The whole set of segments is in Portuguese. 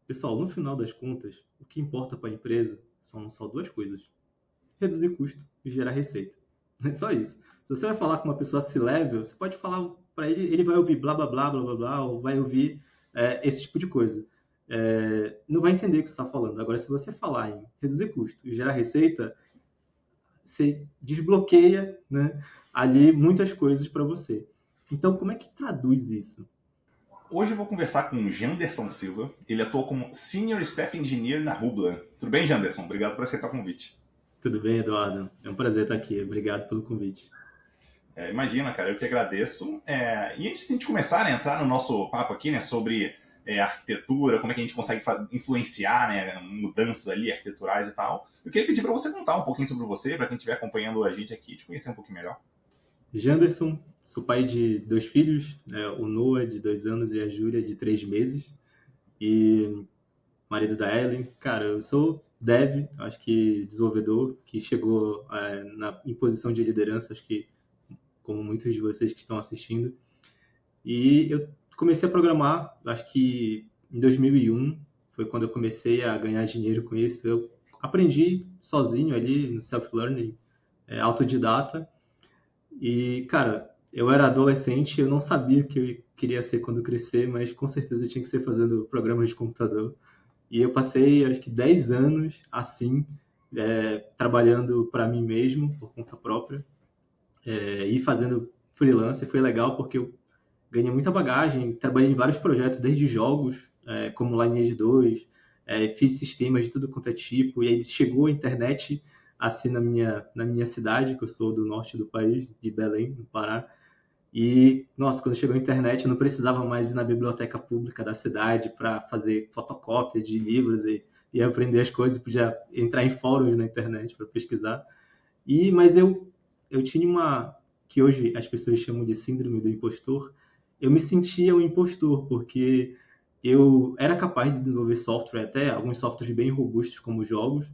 Pessoal, no final das contas, o que importa para a empresa são só duas coisas: reduzir custo e gerar receita. É só isso. Se você vai falar com uma pessoa C-level, você pode falar para ele, ele vai ouvir blá blá blá blá blá blá, ou vai ouvir esse tipo de coisa. Não vai entender o que você está falando. Agora, se você falar em reduzir custo e gerar receita, você desbloqueia, né, ali muitas coisas para você. Então, como é que traduz isso? Hoje eu vou conversar com o Janderson Silva. Ele atua como Senior Staff Engineer na Rubla. Tudo bem, Janderson? Obrigado por aceitar o convite. Tudo bem, Eduardo? É um prazer estar aqui. Obrigado pelo convite. Imagina, cara, eu que agradeço. E antes de a gente começar a entrar no nosso papo aqui, né, sobre arquitetura, como é que a gente consegue influenciar, né, mudanças ali arquiteturais e tal, eu queria pedir para você contar um pouquinho sobre você, para quem estiver acompanhando a gente aqui, te conhecer um pouquinho melhor. Janderson, sou pai de dois filhos, né, o Noah, de 2 anos, e a Júlia, de 3 meses. E marido da Ellen. Cara, eu sou dev, acho que desenvolvedor, que chegou em posição de liderança, acho que como muitos de vocês que estão assistindo. E eu comecei a programar, acho que em 2001, foi quando eu comecei a ganhar dinheiro com isso. Eu aprendi sozinho ali no self-learning, autodidata. E, cara, eu era adolescente, eu não sabia o que eu queria ser quando crescer, mas com certeza eu tinha que ser fazendo programas de computador. E eu passei, acho que 10 anos assim, trabalhando para mim mesmo, por conta própria, e fazendo freelance. Foi legal porque eu ganhei muita bagagem, trabalhei em vários projetos, desde jogos, como Lineage 2, fiz sistemas de tudo quanto é tipo, e aí chegou a internet assim na minha cidade, que eu sou do norte do país, de Belém, no Pará. E, nossa, quando chegou a internet, eu não precisava mais ir na biblioteca pública da cidade para fazer fotocópia de livros e aprender as coisas, podia entrar em fóruns na internet para pesquisar. Mas eu tinha que hoje as pessoas chamam de síndrome do impostor. Eu me sentia um impostor, porque eu era capaz de desenvolver software, até alguns softwares bem robustos, como jogos,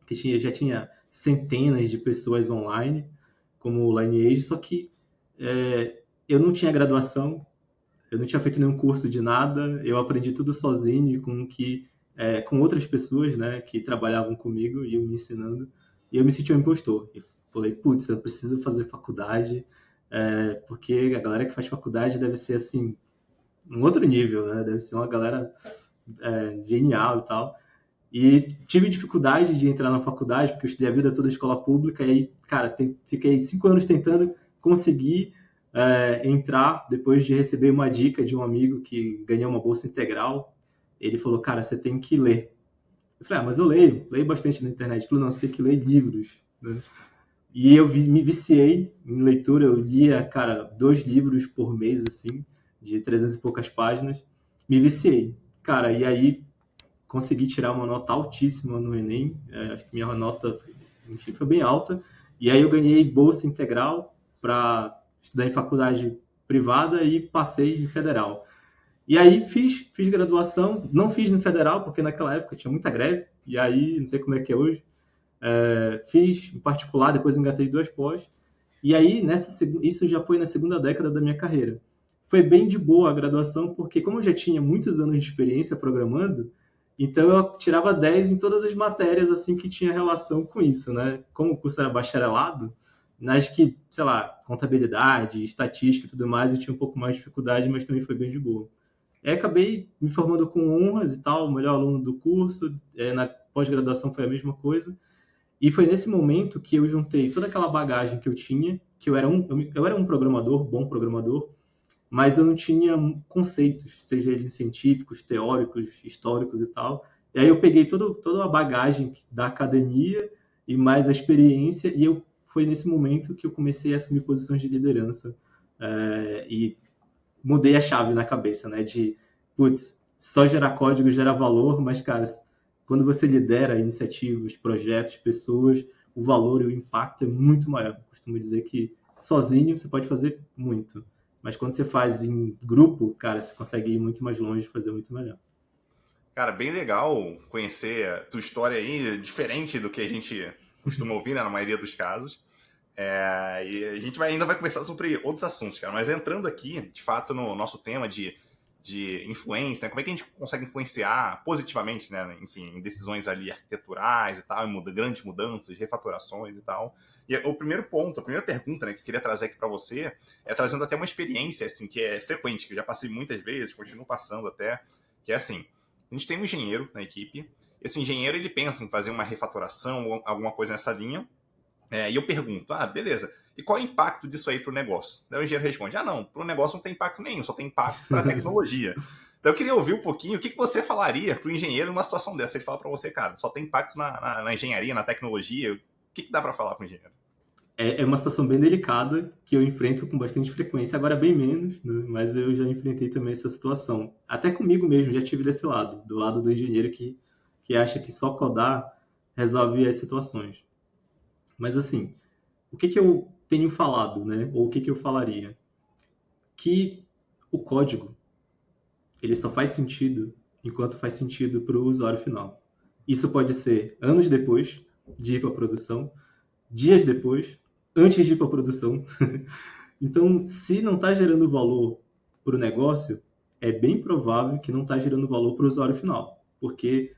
que já tinha centenas de pessoas online, como o Lineage, só que eu não tinha graduação, eu não tinha feito nenhum curso de nada, eu aprendi tudo sozinho com outras pessoas, né, que trabalhavam comigo e eu me ensinando, e eu me senti um impostor. Eu falei, putz, eu preciso fazer faculdade, porque a galera que faz faculdade deve ser assim um outro nível, né? Deve ser uma galera genial e tal. E tive dificuldade de entrar na faculdade, porque eu estudei a vida toda em escola pública, e aí, cara, fiquei 5 anos tentando conseguir entrar, depois de receber uma dica de um amigo que ganhou uma bolsa integral. Ele falou, cara, você tem que ler. Eu falei, mas eu leio bastante na internet. Ele falou, não, você tem que ler livros, né? E eu me viciei em leitura, eu lia, cara, 2 livros por mês, assim, de 300 e poucas páginas. Me viciei. Cara, e aí consegui tirar uma nota altíssima no Enem, acho que minha nota, enfim, foi bem alta, e aí eu ganhei bolsa integral para estudar em faculdade privada e passei em federal. E aí fiz graduação, não fiz no federal, porque naquela época tinha muita greve, e aí não sei como é que é hoje, fiz em particular, depois engatei 2 pós, e aí isso já foi na segunda década da minha carreira. Foi bem de boa a graduação, porque como eu já tinha muitos anos de experiência programando, então eu tirava 10 em todas as matérias assim que tinha relação com isso, né? Como o curso era bacharelado, nas que, sei lá, contabilidade, estatística e tudo mais, eu tinha um pouco mais de dificuldade, mas também foi bem de boa. Acabei me formando com honras e tal, o melhor aluno do curso, na pós-graduação foi a mesma coisa, e foi nesse momento que eu juntei toda aquela bagagem que eu tinha, que eu era um programador, bom programador, mas eu não tinha conceitos, seja eles científicos, teóricos, históricos e tal. E aí eu peguei toda a bagagem da academia e mais a experiência, e foi nesse momento que eu comecei a assumir posições de liderança. E mudei a chave na cabeça, né? De, putz, só gerar código gera valor, mas, cara, quando você lidera iniciativas, projetos, pessoas, o valor e o impacto é muito maior. Eu costumo dizer que sozinho você pode fazer muito, mas quando você faz em grupo, cara, você consegue ir muito mais longe e fazer muito melhor. Cara, bem legal conhecer a tua história aí, diferente do que a gente costuma ouvir, né, na maioria dos casos. E a gente ainda vai conversar sobre outros assuntos, cara. Mas entrando aqui, de fato, no nosso tema de de influência, né? Como é que a gente consegue influenciar positivamente, né? Enfim, em decisões ali arquiteturais e tal, grandes mudanças, refatorações e tal. E o primeiro ponto, a primeira pergunta, né, que eu queria trazer aqui para você é trazendo até uma experiência assim que é frequente, que eu já passei muitas vezes, continuo passando até, que é assim, a gente tem um engenheiro na equipe, esse engenheiro ele pensa em fazer uma refatoração, alguma coisa nessa linha, e eu pergunto, beleza, e qual é o impacto disso aí para o negócio? Daí o engenheiro responde, não, para o negócio não tem impacto nenhum, só tem impacto para a tecnologia. Então eu queria ouvir um pouquinho o que você falaria para o engenheiro numa situação dessa. Ele fala para você, cara, só tem impacto na engenharia, na tecnologia. O que dá para falar para o engenheiro? É uma situação bem delicada que eu enfrento com bastante frequência, agora bem menos, né? Mas eu já enfrentei também essa situação. Até comigo mesmo, já tive desse lado, do lado do engenheiro que acha que só codar resolve as situações. Mas assim, o que eu tenho falado, né? Ou o que eu falaria? Que o código, ele só faz sentido enquanto faz sentido para o usuário final. Isso pode ser anos depois de ir para a produção, dias depois, antes de ir para a produção. Então, se não está gerando valor para o negócio, é bem provável que não está gerando valor para o usuário final, porque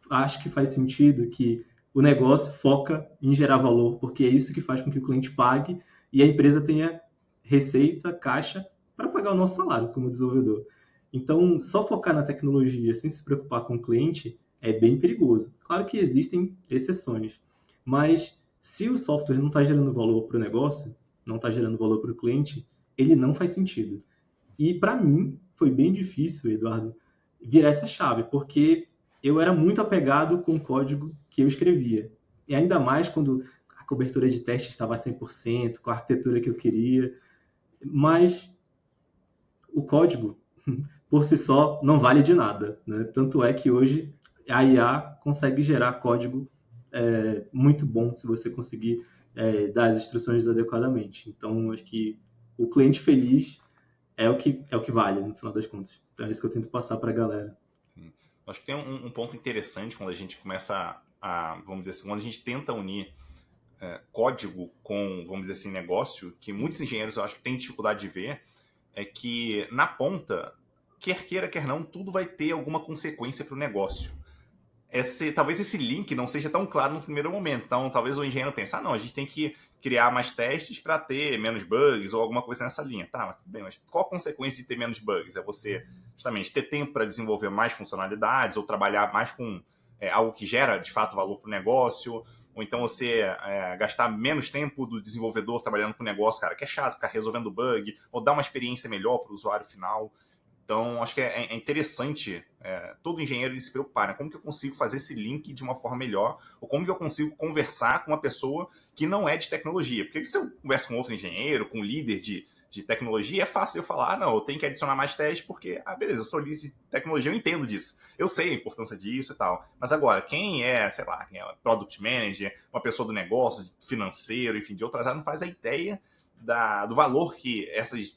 acho que faz sentido que o negócio foca em gerar valor, porque é isso que faz com que o cliente pague e a empresa tenha receita, caixa, para pagar o nosso salário como desenvolvedor. Então, só focar na tecnologia sem se preocupar com o cliente é bem perigoso. Claro que existem exceções, mas se o software não está gerando valor para o negócio, não está gerando valor para o cliente, ele não faz sentido. E para mim foi bem difícil, Eduardo, virar essa chave, porque eu era muito apegado com o código que eu escrevia. E ainda mais quando a cobertura de teste estava a 100%, com a arquitetura que eu queria. Mas o código, por si só, não vale de nada, né? Tanto é que hoje a IA consegue gerar código muito bom se você conseguir dar as instruções adequadamente. Então, acho que o cliente feliz é o que vale, no final das contas. Então, é isso que eu tento passar para a galera. Sim. Acho que tem um ponto interessante quando a gente começa vamos dizer assim, quando a gente tenta unir código com, vamos dizer assim, negócio, que muitos engenheiros eu acho que têm dificuldade de ver, é que na ponta, quer queira, quer não, tudo vai ter alguma consequência para o negócio. Talvez esse link não seja tão claro no primeiro momento. Então, talvez o engenheiro pense, não, a gente tem que criar mais testes para ter menos bugs ou alguma coisa nessa linha. Tá, mas tudo bem, mas qual a consequência de ter menos bugs? É você, justamente, ter tempo para desenvolver mais funcionalidades ou trabalhar mais com algo que gera, de fato, valor para o negócio, ou então você gastar menos tempo do desenvolvedor trabalhando com o negócio, cara, que é chato ficar resolvendo bug, ou dar uma experiência melhor para o usuário final. Então, acho que é interessante todo engenheiro se preocupar, né? Como que eu consigo fazer esse link de uma forma melhor, ou como que eu consigo conversar com uma pessoa que não é de tecnologia. Porque se eu converso com outro engenheiro, com um líder de tecnologia, é fácil eu falar, não, eu tenho que adicionar mais testes porque, beleza, eu sou líder de tecnologia, eu entendo disso. Eu sei a importância disso e tal. Mas agora, quem é, sei lá, quem é Product Manager, uma pessoa do negócio, financeiro, enfim, de outras áreas, não faz a ideia do valor que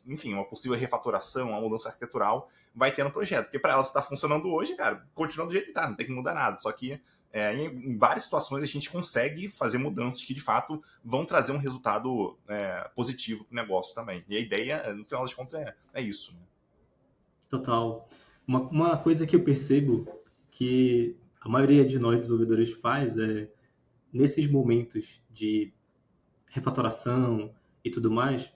enfim, uma possível refatoração, uma mudança arquitetural vai ter no projeto. Porque para ela estar funcionando hoje, cara, continua do jeito que está, não tem que mudar nada. Só que em várias situações a gente consegue fazer mudanças que de fato vão trazer um resultado positivo para o negócio também. E a ideia, no final das contas, é isso. Né? Total. Uma coisa que eu percebo que a maioria de nós desenvolvedores faz nesses momentos de refatoração e tudo mais,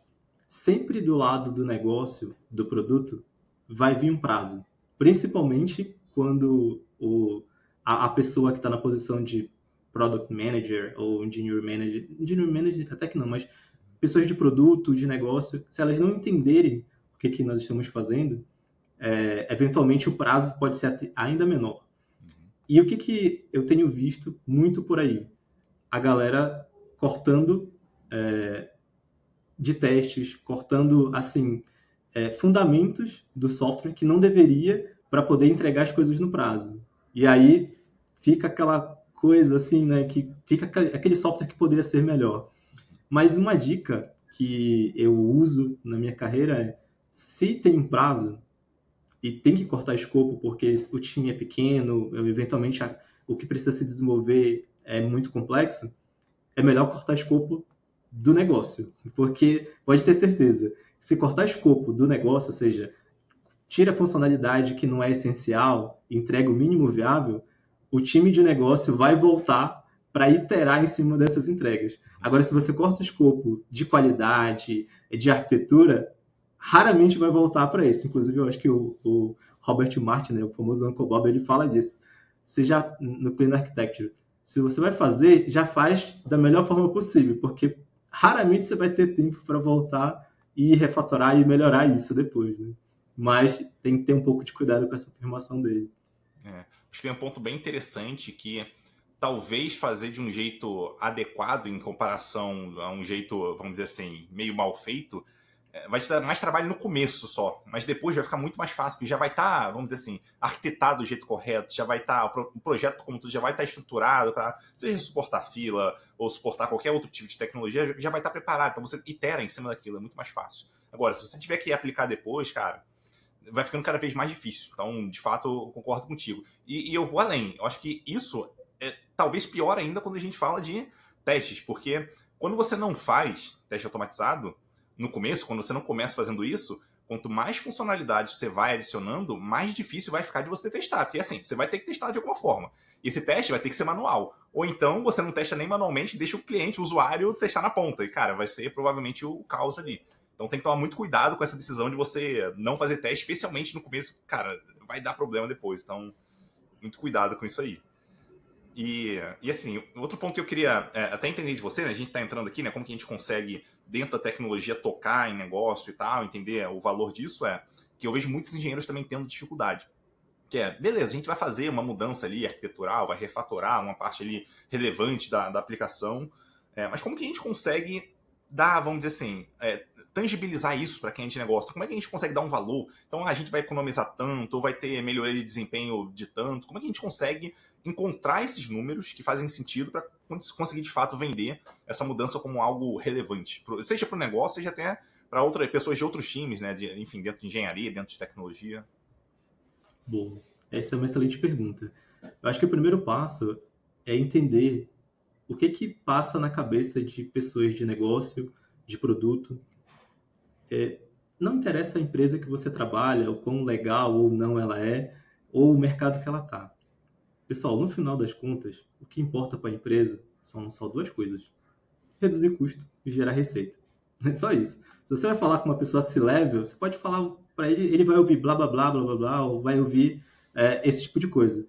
sempre do lado do negócio, do produto, vai vir um prazo. Principalmente quando a pessoa que está na posição de Product Manager ou Engineer Manager até que não, mas pessoas de produto, de negócio, se elas não entenderem o que nós estamos fazendo, eventualmente o prazo pode ser ainda menor. E o que eu tenho visto muito por aí? A galera cortando de testes, cortando assim fundamentos do software que não deveria para poder entregar as coisas no prazo. E aí fica aquela coisa assim, né, que fica aquele software que poderia ser melhor. Mas uma dica que eu uso na minha carreira é, se tem um prazo e tem que cortar escopo porque o time é pequeno, eventualmente o que precisa se desenvolver é muito complexo, é melhor cortar escopo do negócio, porque pode ter certeza, se cortar escopo do negócio, ou seja, tira a funcionalidade que não é essencial, entrega o mínimo viável, o time de negócio vai voltar para iterar em cima dessas entregas. Agora, se você corta o escopo de qualidade, de arquitetura, raramente vai voltar para isso. Inclusive, eu acho que o Robert Martin, né, o famoso Uncle Bob, ele fala disso. Você já, no Clean Architecture, se você vai fazer, já faz da melhor forma possível, porque raramente você vai ter tempo para voltar e refatorar e melhorar isso depois, né? Mas tem que ter um pouco de cuidado com essa afirmação dele. Acho que tem um ponto bem interessante que talvez fazer de um jeito adequado em comparação a um jeito, vamos dizer assim, meio mal feito, vai te dar mais trabalho no começo só, mas depois vai ficar muito mais fácil, porque já vai estar, vamos dizer assim, arquitetado do jeito correto, já vai estar, o projeto como tudo já vai estar estruturado para, seja suportar fila ou suportar qualquer outro tipo de tecnologia, já vai estar preparado, então você itera em cima daquilo, é muito mais fácil. Agora, se você tiver que aplicar depois, cara, vai ficando cada vez mais difícil. Então, de fato, eu concordo contigo. E eu vou além. Eu acho que isso é talvez pior ainda quando a gente fala de testes, porque quando você não faz teste automatizado, no começo, quando você não começa fazendo isso, quanto mais funcionalidades você vai adicionando, mais difícil vai ficar de você testar. Porque assim, você vai ter que testar de alguma forma. E esse teste vai ter que ser manual. Ou então você não testa nem manualmente, deixa o cliente, o usuário, testar na ponta. E, cara, vai ser provavelmente o caos ali. Então tem que tomar muito cuidado com essa decisão de você não fazer teste, especialmente no começo. Cara, vai dar problema depois. Então, muito cuidado com isso aí. E assim, outro ponto que eu queria até entender de você, né? A gente está entrando aqui, né? Como que a gente consegue, dentro da tecnologia, tocar em negócio e tal, entender o valor disso, que eu vejo muitos engenheiros também tendo dificuldade. Que beleza, a gente vai fazer uma mudança ali arquitetural, vai refatorar uma parte ali relevante da aplicação, mas como que a gente consegue dar, vamos dizer assim, tangibilizar isso para quem é de negócio? Como é que a gente consegue dar um valor? Então a gente vai economizar tanto, ou vai ter melhoria de desempenho de tanto? Como é que a gente consegue encontrar esses números que fazem sentido para conseguir de fato vender essa mudança como algo relevante? Seja para o negócio, seja até para outras pessoas de outros times, né? Enfim, dentro de engenharia, dentro de tecnologia. Bom, essa é uma excelente pergunta. Eu acho que o primeiro passo é entender o que que passa na cabeça de pessoas de negócio, de produto. Não interessa a empresa que você trabalha, o quão legal ou não ela é, ou o mercado que ela está. Pessoal, no final das contas, o que importa para a empresa são só duas coisas: reduzir custo e gerar receita. É só isso. Se você vai falar com uma pessoa C-level, você pode falar para ele, ele vai ouvir blá blá blá blá blá blá, ou vai ouvir esse tipo de coisa.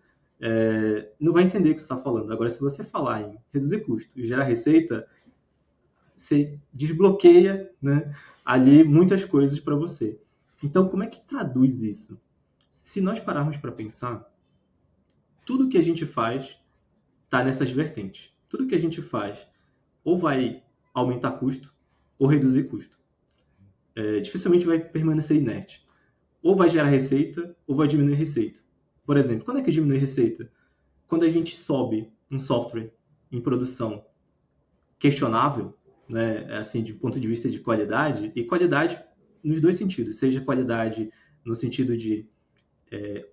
Não vai entender o que você está falando. Agora, se você falar em reduzir custo e gerar receita, você desbloqueia, né, ali muitas coisas para você. Então, como é que traduz isso? Se nós pararmos para pensar, tudo que a gente faz está nessas vertentes. Tudo que a gente faz ou vai aumentar custo ou reduzir custo. Dificilmente vai permanecer inerte. Ou vai gerar receita ou vai diminuir receita. Por exemplo, quando é que diminui receita? Quando a gente sobe um software em produção questionável, né, assim, de ponto de vista de qualidade, e qualidade nos dois sentidos, seja qualidade no sentido de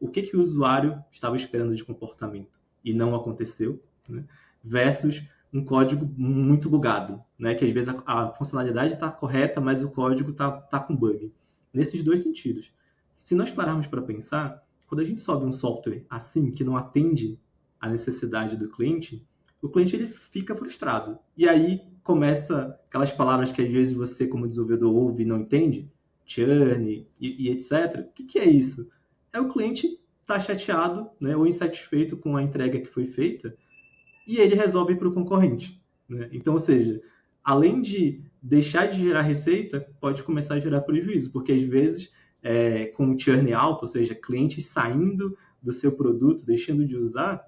o que o usuário estava esperando de comportamento e não aconteceu, né, versus um código muito bugado, né, que às vezes a funcionalidade está correta, mas o código está com bug. Nesses dois sentidos. Se nós pararmos para pensar, quando a gente sobe um software assim, que não atende a necessidade do cliente, o cliente ele fica frustrado. E aí começa aquelas palavras que às vezes você, como desenvolvedor, ouve e não entende, churn e etc. O que é isso? É o cliente estar chateado, né, ou insatisfeito com a entrega que foi feita e ele resolve ir para o concorrente, né? Então, ou seja, além de deixar de gerar receita, pode começar a gerar prejuízo, porque às vezes, com o churn alto, ou seja, clientes saindo do seu produto, deixando de usar,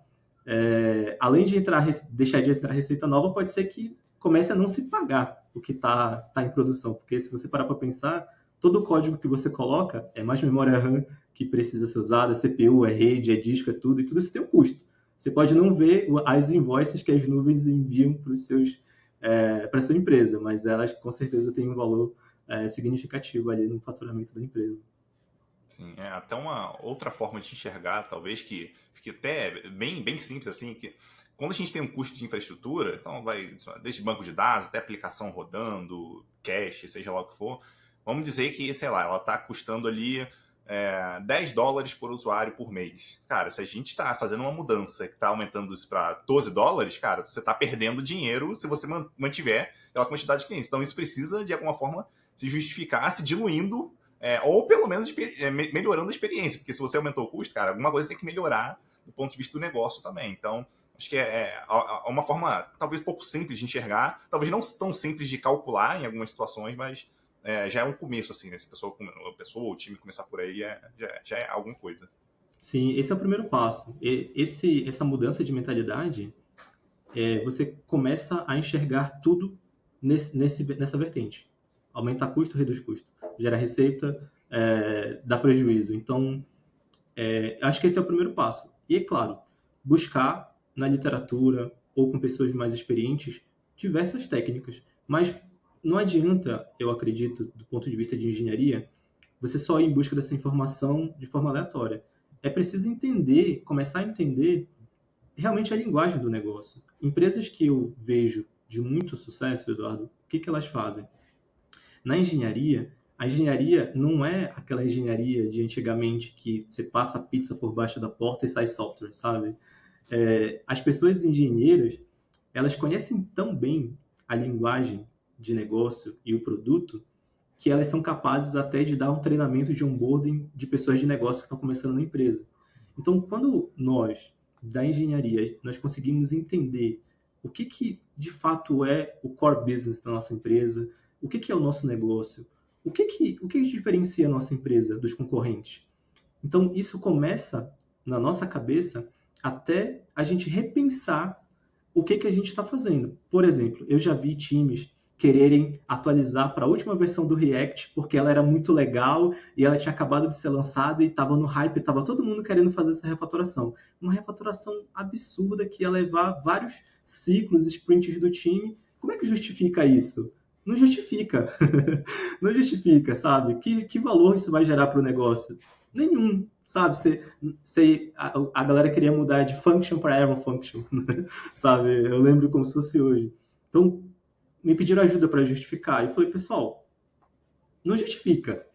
além de deixar de entrar receita nova, pode ser que comece a não se pagar o que está em produção, porque se você parar para pensar, todo o código que você coloca é mais memória RAM que precisa ser usada, é CPU, é rede, é disco, é tudo, e tudo isso tem um custo. Você pode não ver as invoices que as nuvens enviam para a sua empresa, mas elas com certeza têm um valor significativo ali no faturamento da empresa. Sim, até uma outra forma de enxergar, talvez, que fique até bem simples, assim, que quando a gente tem um custo de infraestrutura, então vai desde banco de dados até aplicação rodando, cache, seja lá o que for, vamos dizer que, sei lá, ela está custando ali $10 por usuário por mês. Cara, se a gente está fazendo uma mudança que está aumentando isso para $12, cara, você está perdendo dinheiro se você mantiver aquela quantidade de clientes. Então isso precisa, de alguma forma, se justificar, se diluindo, ou pelo menos melhorando a experiência. Porque se você aumentou o custo, cara, alguma coisa tem que melhorar do ponto de vista do negócio também. Então, acho que é uma forma talvez um pouco simples de enxergar, talvez não tão simples de calcular em algumas situações, mas já é um começo, assim, né? Se a pessoa ou o time começar por aí, já é alguma coisa. Sim, esse é o primeiro passo. Essa mudança de mentalidade, você começa a enxergar tudo nessa vertente. Aumenta custo, reduz custo. Gera receita, dá prejuízo. Então, acho que esse é o primeiro passo. E, é claro, buscar na literatura ou com pessoas mais experientes diversas técnicas. Mas não adianta, eu acredito, do ponto de vista de engenharia, você só ir em busca dessa informação de forma aleatória. É preciso entender, começar a entender realmente a linguagem do negócio. Empresas que eu vejo de muito sucesso, Eduardo, o que elas fazem? Na engenharia, a engenharia não é aquela engenharia de antigamente que você passa a pizza por baixo da porta e sai software, sabe? As pessoas engenheiras, elas conhecem tão bem a linguagem de negócio e o produto que elas são capazes até de dar um treinamento de onboarding de pessoas de negócio que estão começando na empresa. Então, quando nós, da engenharia, nós conseguimos entender o que de fato é o core business da nossa empresa, o que é o nosso negócio, o que diferencia a nossa empresa dos concorrentes. Então, isso começa na nossa cabeça até a gente repensar o que a gente está fazendo. Por exemplo, eu já vi times quererem atualizar para a última versão do React, porque ela era muito legal e ela tinha acabado de ser lançada e estava no hype, estava todo mundo querendo fazer essa refatoração. Uma refatoração absurda que ia levar vários ciclos, sprints do time. Como é que justifica isso? Não justifica. Não justifica, sabe? Que valor isso vai gerar para o negócio? Nenhum, sabe? A galera queria mudar de function para error function, sabe? Eu lembro como se fosse hoje. Então, me pediram ajuda para justificar. E eu falei, pessoal, não justifica.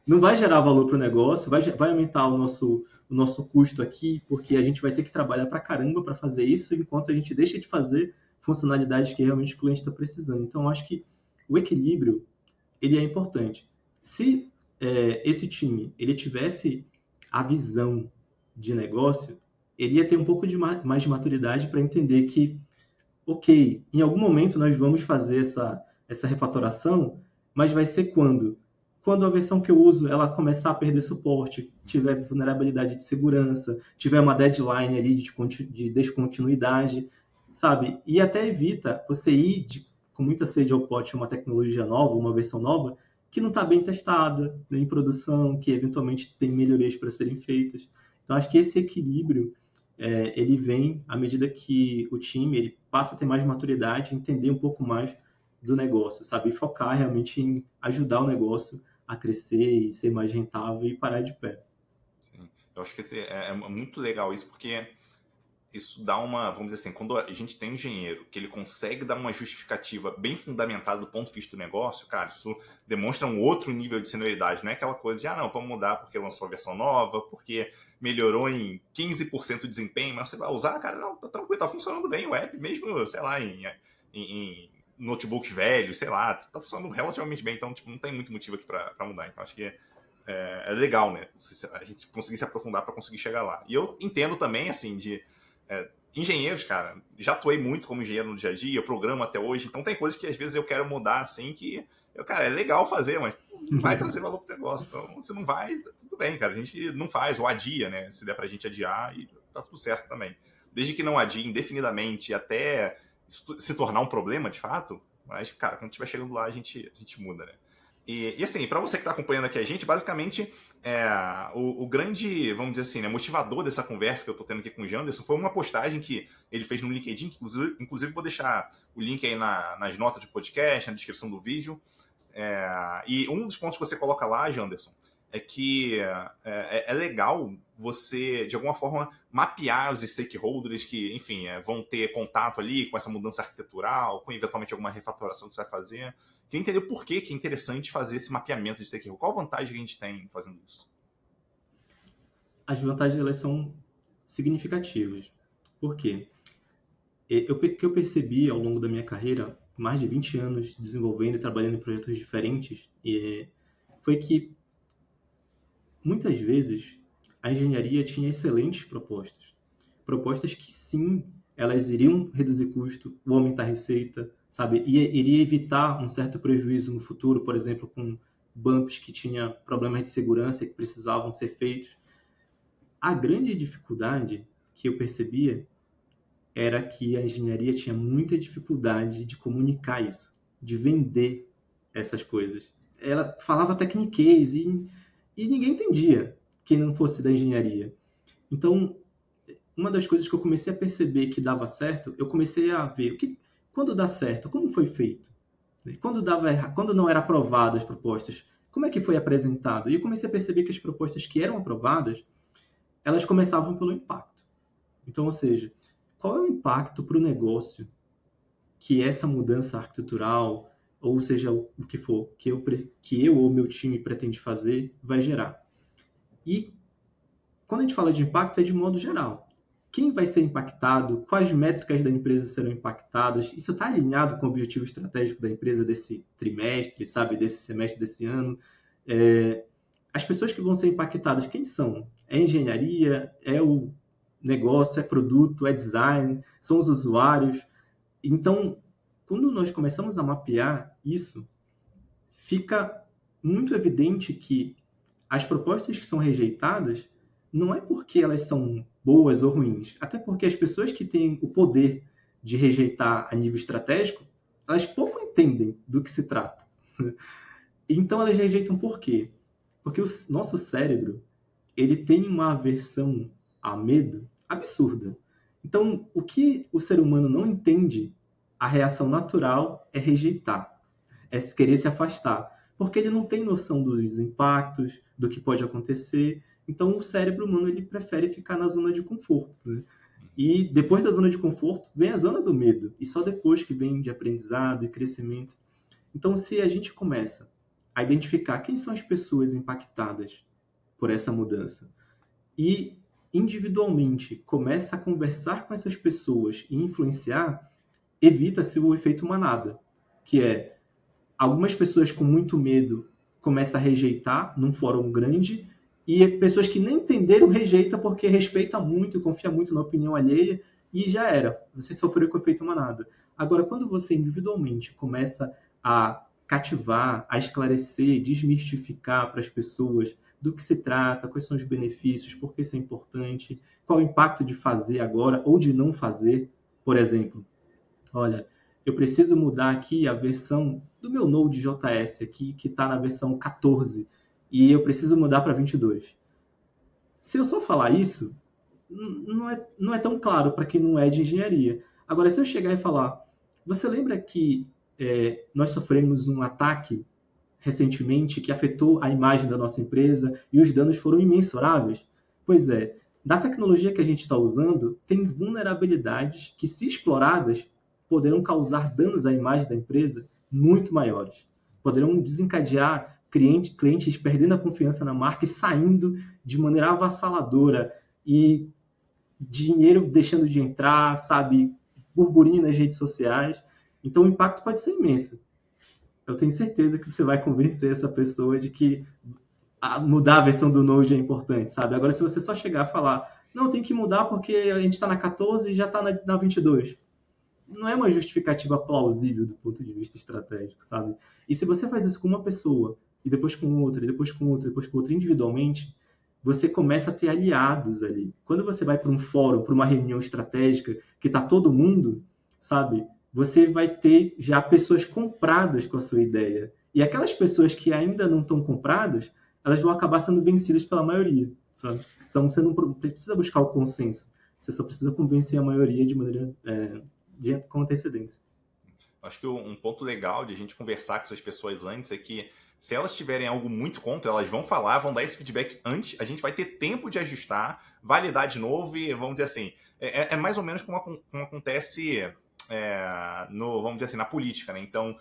Não vai gerar valor para o negócio, vai aumentar o nosso custo aqui, porque a gente vai ter que trabalhar para caramba para fazer isso, enquanto a gente deixa de fazer funcionalidades que realmente o cliente está precisando. Então, eu acho que o equilíbrio, ele é importante. Se esse time ele tivesse a visão de negócio, ele ia ter um pouco de mais de maturidade para entender que, ok, em algum momento nós vamos fazer essa refatoração, mas vai ser quando? Quando a versão que eu uso ela começar a perder suporte, tiver vulnerabilidade de segurança, tiver uma deadline ali de descontinuidade, sabe? E até evita você ir com muita sede ao pote uma tecnologia nova, uma versão nova, que não está bem testada, né, em produção, que eventualmente tem melhorias para serem feitas. Então, acho que esse equilíbrio ele vem à medida que o time ele passa a ter mais maturidade, entender um pouco mais do negócio, sabe? E focar realmente em ajudar o negócio a crescer e ser mais rentável e parar de pé. Sim. Eu acho que é muito legal isso, porque isso dá uma, vamos dizer assim, quando a gente tem um engenheiro que ele consegue dar uma justificativa bem fundamentada do ponto de vista do negócio, cara, isso demonstra um outro nível de senioridade. Não é aquela coisa de, não, vamos mudar porque lançou a versão nova, porque melhorou em 15% o desempenho, mas você vai usar, cara, não, tá tranquilo, tá funcionando bem o app, mesmo, sei lá, em notebooks velhos, sei lá, tá funcionando relativamente bem, então, tipo, não tem muito motivo aqui pra mudar. Então, acho que é legal, né, a gente conseguir se aprofundar para conseguir chegar lá. E eu entendo também, assim, de engenheiros, cara, já atuei muito como engenheiro no dia a dia, eu programo até hoje, então tem coisas que às vezes eu quero mudar assim que, cara, é legal fazer, mas não vai trazer valor pro negócio. Então, se não vai, tudo bem, cara, a gente não faz, ou adia, né? Se der pra gente adiar, e tá tudo certo também. Desde que não adie indefinidamente até se tornar um problema, de fato, mas, cara, quando estiver chegando lá, a gente muda, né? E assim, para você que está acompanhando aqui a gente, basicamente, o grande, vamos dizer assim, né, motivador dessa conversa que eu estou tendo aqui com o Janderson foi uma postagem que ele fez no LinkedIn, que inclusive vou deixar o link aí nas notas de podcast, na descrição do vídeo. E um dos pontos que você coloca lá, Janderson, é que é legal você, de alguma forma, mapear os stakeholders que, enfim, vão ter contato ali com essa mudança arquitetural, com eventualmente alguma refatoração que você vai fazer. Queria entender por que é interessante fazer esse mapeamento de stakeholder. Qual a vantagem que a gente tem fazendo isso? as vantagens elas são significativas. Por quê? O que eu percebi ao longo da minha carreira, mais de 20 anos desenvolvendo e trabalhando em projetos diferentes, foi que muitas vezes a engenharia tinha excelentes propostas. Propostas que sim, elas iriam reduzir custo, ou aumentar receita, sabe? Iria evitar um certo prejuízo no futuro, por exemplo, com bumps que tinha problemas de segurança que precisavam ser feitos. A grande dificuldade que eu percebia era que a engenharia tinha muita dificuldade de comunicar isso, de vender essas coisas. Ela falava techniquez e ninguém entendia quem não fosse da engenharia. Então, uma das coisas que eu comecei a perceber que dava certo, eu comecei a ver quando dá certo, como foi feito? Quando não era aprovado as propostas, como é que foi apresentado? E eu comecei a perceber que as propostas que eram aprovadas, elas começavam pelo impacto. Então, ou seja, qual é o impacto para o negócio que essa mudança arquitetural, ou seja, o que for, que eu ou meu time pretende fazer, vai gerar? E quando a gente fala de impacto, é de modo geral. Quem vai ser impactado? Quais métricas da empresa serão impactadas? Isso está alinhado com o objetivo estratégico da empresa desse trimestre, sabe? Desse semestre, desse ano? As pessoas que vão ser impactadas, quem são? É engenharia? É o negócio? É produto? É design? São os usuários? Então, quando nós começamos a mapear isso, fica muito evidente que as propostas que são rejeitadas não é porque elas são boas ou ruins, até porque as pessoas que têm o poder de rejeitar a nível estratégico, elas pouco entendem do que se trata. Então elas rejeitam por quê? Porque o nosso cérebro, ele tem uma aversão a medo absurda. Então, o que o ser humano não entende, a reação natural é rejeitar, é querer se afastar, porque ele não tem noção dos impactos, do que pode acontecer. Então, o cérebro humano ele prefere ficar na zona de conforto. Né? E depois da zona de conforto, vem a zona do medo. E só depois que vem de aprendizado e crescimento. Então, se a gente começa a identificar quem são as pessoas impactadas por essa mudança e individualmente começa a conversar com essas pessoas e influenciar, evita-se o efeito manada, que é algumas pessoas com muito medo começam a rejeitar num fórum grande e pessoas que nem entenderam rejeitam porque respeita muito, confia muito na opinião alheia e já era. Você sofreu com o efeito manada. Agora, quando você individualmente começa a cativar, a esclarecer, desmistificar para as pessoas do que se trata, quais são os benefícios, por que isso é importante, qual o impacto de fazer agora ou de não fazer, por exemplo. Olha, eu preciso mudar aqui a versão do meu Node.js aqui, que está na versão 14, e eu preciso mudar para 22. Se eu só falar isso, não é tão claro para quem não é de engenharia. Agora, se eu chegar e falar, você lembra que nós sofremos um ataque recentemente que afetou a imagem da nossa empresa e os danos foram imensuráveis? Pois é, da tecnologia que a gente está usando, tem vulnerabilidades que, se exploradas, poderão causar danos à imagem da empresa muito maiores. Poderão desencadear clientes perdendo a confiança na marca e saindo de maneira avassaladora e dinheiro deixando de entrar, sabe, burburinho nas redes sociais. Então o impacto pode ser imenso. Eu tenho certeza que você vai convencer essa pessoa de que mudar a versão do Node é importante, sabe? Agora, se você só chegar a falar, não, tem que mudar porque a gente está na 14 e já está na 22. Não é uma justificativa plausível do ponto de vista estratégico, sabe? E se você faz isso com uma pessoa, e depois com outra, e depois com outra, depois com outra individualmente, você começa a ter aliados ali. Quando você vai para um fórum, para uma reunião estratégica, que está todo mundo, sabe? Você vai ter já pessoas compradas com a sua ideia. E aquelas pessoas que ainda não estão compradas, elas vão acabar sendo vencidas pela maioria, sabe? Então, você não precisa buscar o consenso. Você só precisa convencer a maioria de maneira com antecedência. Acho que um ponto legal de a gente conversar com essas pessoas antes é que se elas tiverem algo muito contra, elas vão falar, vão dar esse feedback antes, a gente vai ter tempo de ajustar, validar de novo e, vamos dizer assim, é mais ou menos como acontece, vamos dizer assim, na política, né? Então,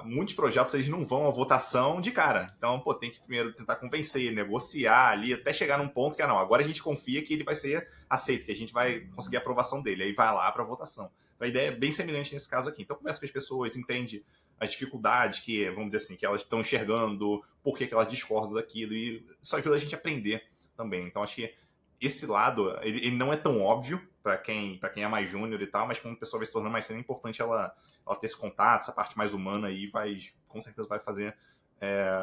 muitos projetos eles não vão à votação de cara. Então, pô, tem que primeiro tentar convencer, negociar ali, até chegar num ponto que, não, agora a gente confia que ele vai ser aceito, que a gente vai conseguir a aprovação dele. Aí vai lá para votação. Então, a ideia é bem semelhante nesse caso aqui. Então, conversa com as pessoas, entende as dificuldades que, vamos dizer assim, que elas estão enxergando, por que elas discordam daquilo, e isso ajuda a gente a aprender também. Então, acho que esse lado, ele não é tão óbvio para quem é mais júnior e tal, mas quando a pessoa vai se tornando mais sênior, é importante ela ter esse contato, essa parte mais humana aí, com certeza vai fazer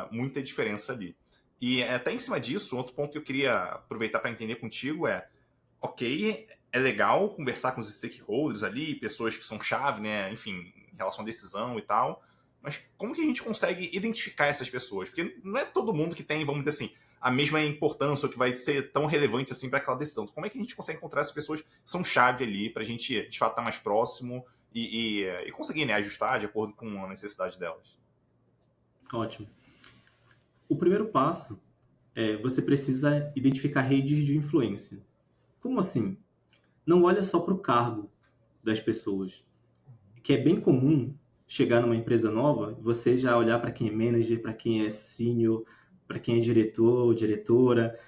muita diferença ali. E até em cima disso, outro ponto que eu queria aproveitar para entender contigo ok, é legal conversar com os stakeholders ali, pessoas que são chave, né, enfim, em relação à decisão e tal, mas como que a gente consegue identificar essas pessoas? Porque não é todo mundo que tem, vamos dizer assim, a mesma importância ou que vai ser tão relevante assim para aquela decisão. Como é que a gente consegue encontrar essas pessoas que são chave ali para a gente, de fato, estar mais próximo e conseguir, né, ajustar de acordo com a necessidade delas? Ótimo. O primeiro passo é você precisa identificar redes de influência. Como assim? Não olha só para o cargo das pessoas, que é bem comum chegar numa empresa nova, você já olhar para quem é manager, para quem é senior, para quem é diretor, diretora.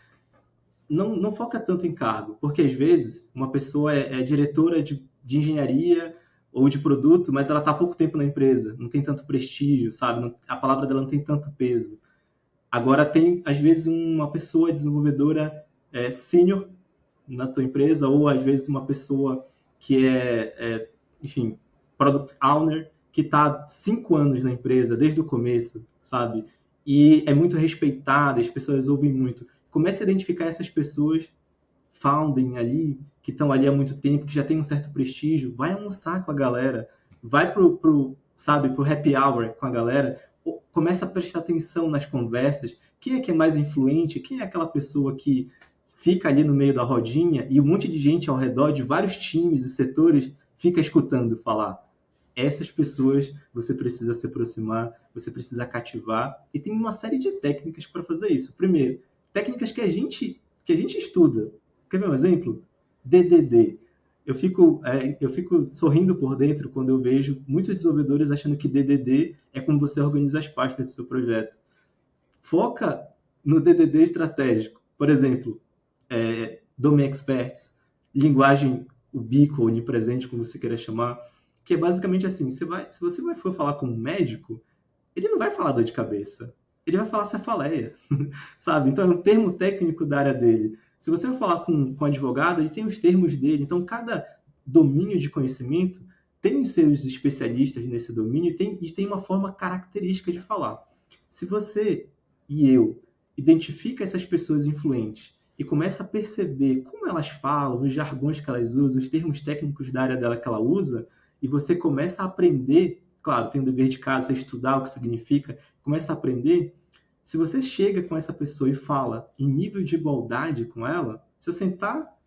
Não foca tanto em cargo, porque às vezes uma pessoa é diretora de engenharia ou de produto, mas ela está há pouco tempo na empresa, não tem tanto prestígio, sabe? A palavra dela não tem tanto peso. Agora tem, às vezes, uma pessoa desenvolvedora sênior na tua empresa, ou às vezes uma pessoa que enfim, product owner, que está 5 anos na empresa, desde o começo, sabe? E é muito respeitada, as pessoas ouvem muito. Comece a identificar essas pessoas founding ali, que estão ali há muito tempo, que já tem um certo prestígio, vai almoçar com a galera, vai sabe, pro happy hour com a galera, começa a prestar atenção nas conversas, quem é que é mais influente, quem é aquela pessoa que fica ali no meio da rodinha e um monte de gente ao redor de vários times e setores fica escutando falar. Essas pessoas você precisa se aproximar, você precisa cativar, e tem uma série de técnicas para fazer isso. Primeiro, técnicas que a gente estuda. Quer ver um exemplo? DDD. Eu fico sorrindo por dentro quando eu vejo muitos desenvolvedores achando que DDD é como você organiza as pastas do seu projeto. Foca no DDD estratégico. Por exemplo, Domain Experts, linguagem ubíqua, onipresente, como você queira chamar, que é basicamente assim, se você for falar com um médico, ele não vai falar dor de cabeça, ele vai falar cefaleia, sabe? Então é um termo técnico da área dele. Se você for falar com um advogado, ele tem os termos dele, então cada domínio de conhecimento tem os seus especialistas nesse domínio e tem uma forma característica de falar. Se você e eu identifica essas pessoas influentes e começa a perceber como elas falam, os jargões que elas usam, os termos técnicos da área dela que ela usa, e você começa a aprender, claro, tem o dever de casa, você estudar o que significa, começa a aprender. Se você chega com essa pessoa e fala em nível de igualdade com ela, se você sentar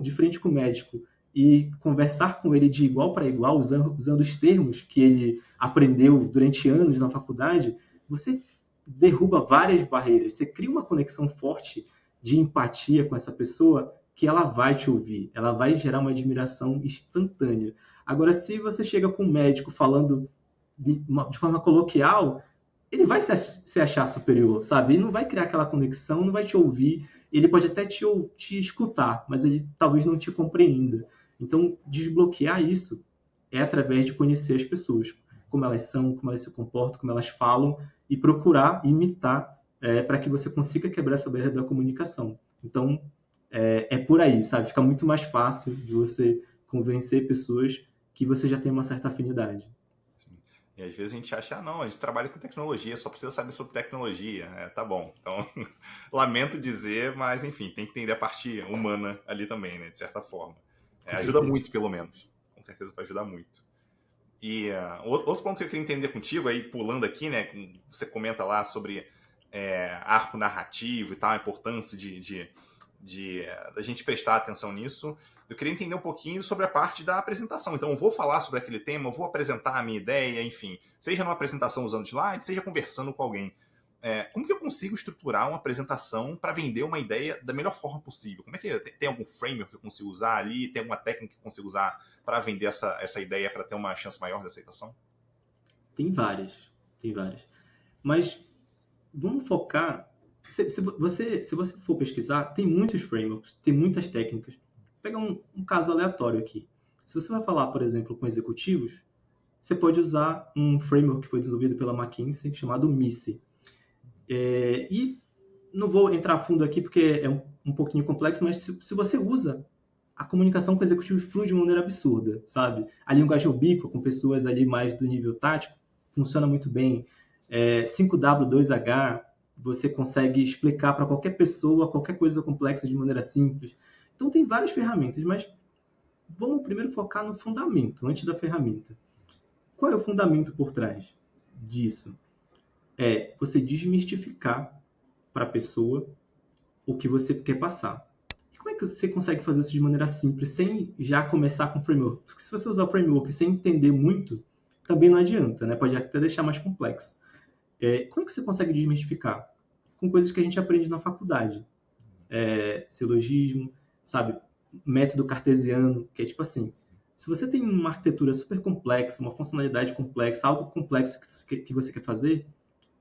de frente com o médico e conversar com ele de igual para igual, usando os termos que ele aprendeu durante anos na faculdade, você derruba várias barreiras, você cria uma conexão forte de empatia com essa pessoa que ela vai te ouvir, ela vai gerar uma admiração instantânea. Agora, se você chega com um médico falando de forma coloquial, ele vai se achar superior, sabe? Ele não vai criar aquela conexão, não vai te ouvir, ele pode até te escutar, mas ele talvez não te compreenda. Então, desbloquear isso é através de conhecer as pessoas, como elas são, como elas se comportam, como elas falam, e procurar imitar para que você consiga quebrar essa barreira da comunicação. Então, é por aí, sabe? Fica muito mais fácil de você convencer pessoas que você já tem uma certa afinidade. Sim. E às vezes a gente acha, não, a gente trabalha com tecnologia, só precisa saber sobre tecnologia. Tá bom. Então, lamento dizer, mas enfim, tem que entender a parte humana ali também, né? De certa forma. Ajuda muito, pelo menos. Com certeza vai ajudar muito. E outro ponto que eu queria entender contigo, aí pulando aqui, né? Você comenta lá sobre arco narrativo e tal, a importância da gente prestar atenção nisso. Eu queria entender um pouquinho sobre a parte da apresentação. Então, eu vou falar sobre aquele tema, eu vou apresentar a minha ideia, enfim. Seja numa apresentação usando slides, seja conversando com alguém. Como que eu consigo estruturar uma apresentação para vender uma ideia da melhor forma possível? Como é que tem algum framework que eu consigo usar ali? Tem alguma técnica que eu consigo usar para vender essa ideia para ter uma chance maior de aceitação? Tem várias, tem várias. Mas vamos focar. Se você for pesquisar, tem muitos frameworks, tem muitas técnicas. Pega um caso aleatório aqui. Se você vai falar, por exemplo, com executivos, você pode usar um framework que foi desenvolvido pela McKinsey chamado MICE. E não vou entrar a fundo aqui porque é um pouquinho complexo, mas se você usa, a comunicação com o executivo flui de uma maneira absurda, sabe? A linguagem ubíqua, com pessoas ali mais do nível tático, funciona muito bem. 5W2H, você consegue explicar para qualquer pessoa qualquer coisa complexa de maneira simples. Então, tem várias ferramentas, mas vamos primeiro focar no fundamento, antes da ferramenta. Qual é o fundamento por trás disso? É você desmistificar para a pessoa o que você quer passar. E como é que você consegue fazer isso de maneira simples, sem já começar com framework? Porque se você usar o framework sem entender muito, também não adianta, né? Pode até deixar mais complexo. Como é que você consegue desmistificar? Com coisas que a gente aprende na faculdade. Silogismo, sabe? Método cartesiano, que é tipo assim, se você tem uma arquitetura super complexa, uma funcionalidade complexa, algo complexo que você quer fazer,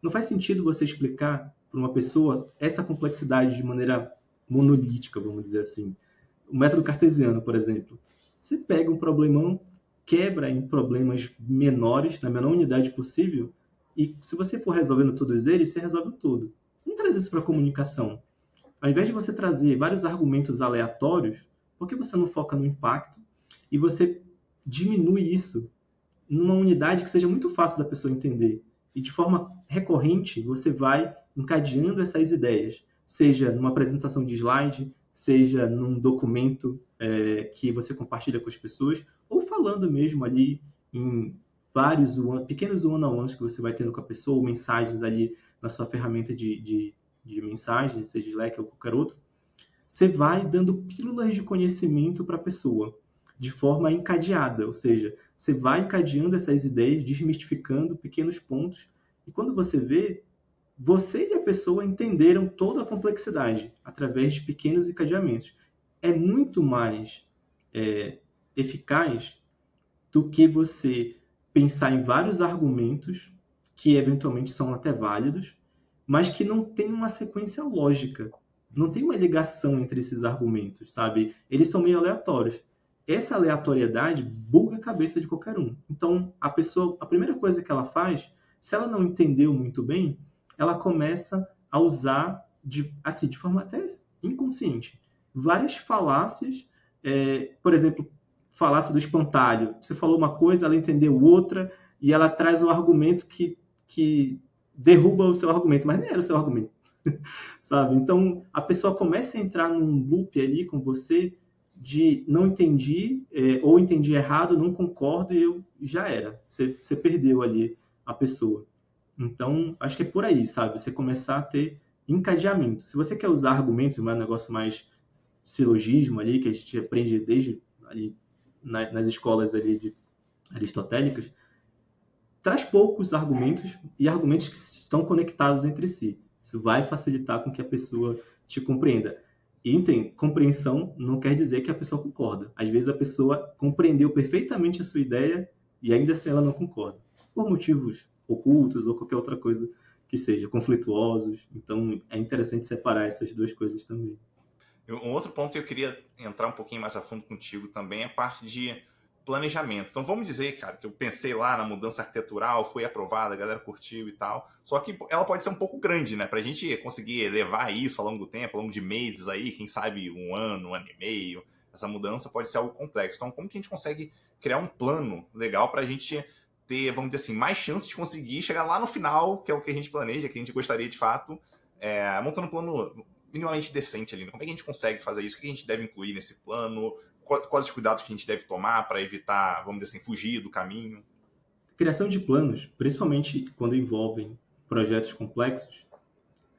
não faz sentido você explicar para uma pessoa essa complexidade de maneira monolítica, vamos dizer assim. O método cartesiano, por exemplo. Você pega um problemão, quebra em problemas menores, na menor unidade possível, e se você for resolvendo todos eles, você resolve o todo. Não traz isso para a comunicação. Ao invés de você trazer vários argumentos aleatórios, por que você não foca no impacto e você diminui isso numa unidade que seja muito fácil da pessoa entender? E de forma recorrente, você vai encadeando essas ideias, seja numa apresentação de slide, seja num documento que você compartilha com as pessoas, ou falando mesmo ali em vários pequenos one-on-ones que você vai tendo com a pessoa, ou mensagens ali na sua ferramenta de mensagens, seja Slack ou qualquer outro. Você vai dando pílulas de conhecimento para a pessoa, de forma encadeada, ou seja, você vai encadeando essas ideias, desmistificando pequenos pontos, e quando você vê, você e a pessoa entenderam toda a complexidade através de pequenos encadeamentos. É muito mais eficaz do que você pensar em vários argumentos que eventualmente são até válidos, mas que não tem uma sequência lógica. Não tem uma ligação entre esses argumentos, sabe? Eles são meio aleatórios. Essa aleatoriedade buga a cabeça de qualquer um. Então, a primeira coisa que ela faz, se ela não entendeu muito bem, ela começa a usar, de forma até inconsciente, várias falácias. Por exemplo, falácia do espantalho. Você falou uma coisa, ela entendeu outra, e ela traz um argumento que derruba o seu argumento, mas nem era o seu argumento. Sabe? Então, a pessoa começa a entrar num loop ali com você de não entendi, ou entendi errado, não concordo, e já era. Você perdeu ali a pessoa. Então, acho que é por aí, sabe? Você começar a ter encadeamento. Se você quer usar argumentos, um negócio mais silogismo ali, que a gente aprende desde ali nas escolas ali aristotélicas, traz poucos argumentos e argumentos que estão conectados entre si. Isso vai facilitar com que a pessoa te compreenda. E compreensão não quer dizer que a pessoa concorda. Às vezes a pessoa compreendeu perfeitamente a sua ideia e ainda assim ela não concorda. Por motivos ocultos ou qualquer outra coisa que seja, conflituosos. Então é interessante separar essas duas coisas também. Um outro ponto que eu queria entrar um pouquinho mais a fundo contigo também é a parte de planejamento. Então vamos dizer, cara, que eu pensei lá na mudança arquitetural, foi aprovada, a galera curtiu e tal, só que ela pode ser um pouco grande, né? Pra gente conseguir levar isso ao longo do tempo, ao longo de meses aí, quem sabe um ano e meio, essa mudança pode ser algo complexo. Então como que a gente consegue criar um plano legal pra gente ter, vamos dizer assim, mais chance de conseguir chegar lá no final, que é o que a gente planeja, que a gente gostaria de fato, montando um plano minimamente decente ali. Como é que a gente consegue fazer isso? O que a gente deve incluir nesse plano? Quais os cuidados que a gente deve tomar para evitar, vamos dizer assim, fugir do caminho? Criação de planos, principalmente quando envolvem projetos complexos,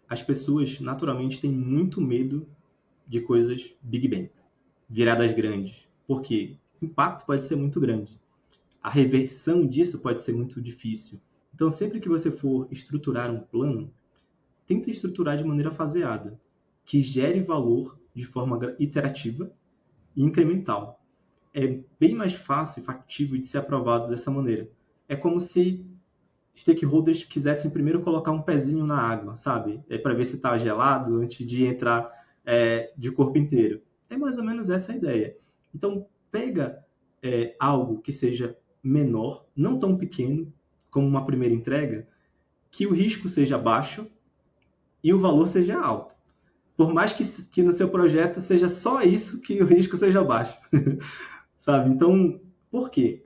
as pessoas naturalmente têm muito medo de coisas Big Bang, viradas grandes, porque o impacto pode ser muito grande. A reversão disso pode ser muito difícil. Então, sempre que você for estruturar um plano, tenta estruturar de maneira faseada, que gere valor de forma iterativa e incremental. É bem mais fácil e factível de ser aprovado dessa maneira. É como se stakeholders quisessem primeiro colocar um pezinho na água, sabe? Para ver se está gelado antes de entrar de corpo inteiro. É mais ou menos essa a ideia. Então, pega algo que seja menor, não tão pequeno como uma primeira entrega, que o risco seja baixo e o valor seja alto. Por mais que no seu projeto seja só isso, que o risco seja baixo. Sabe? Então, por quê?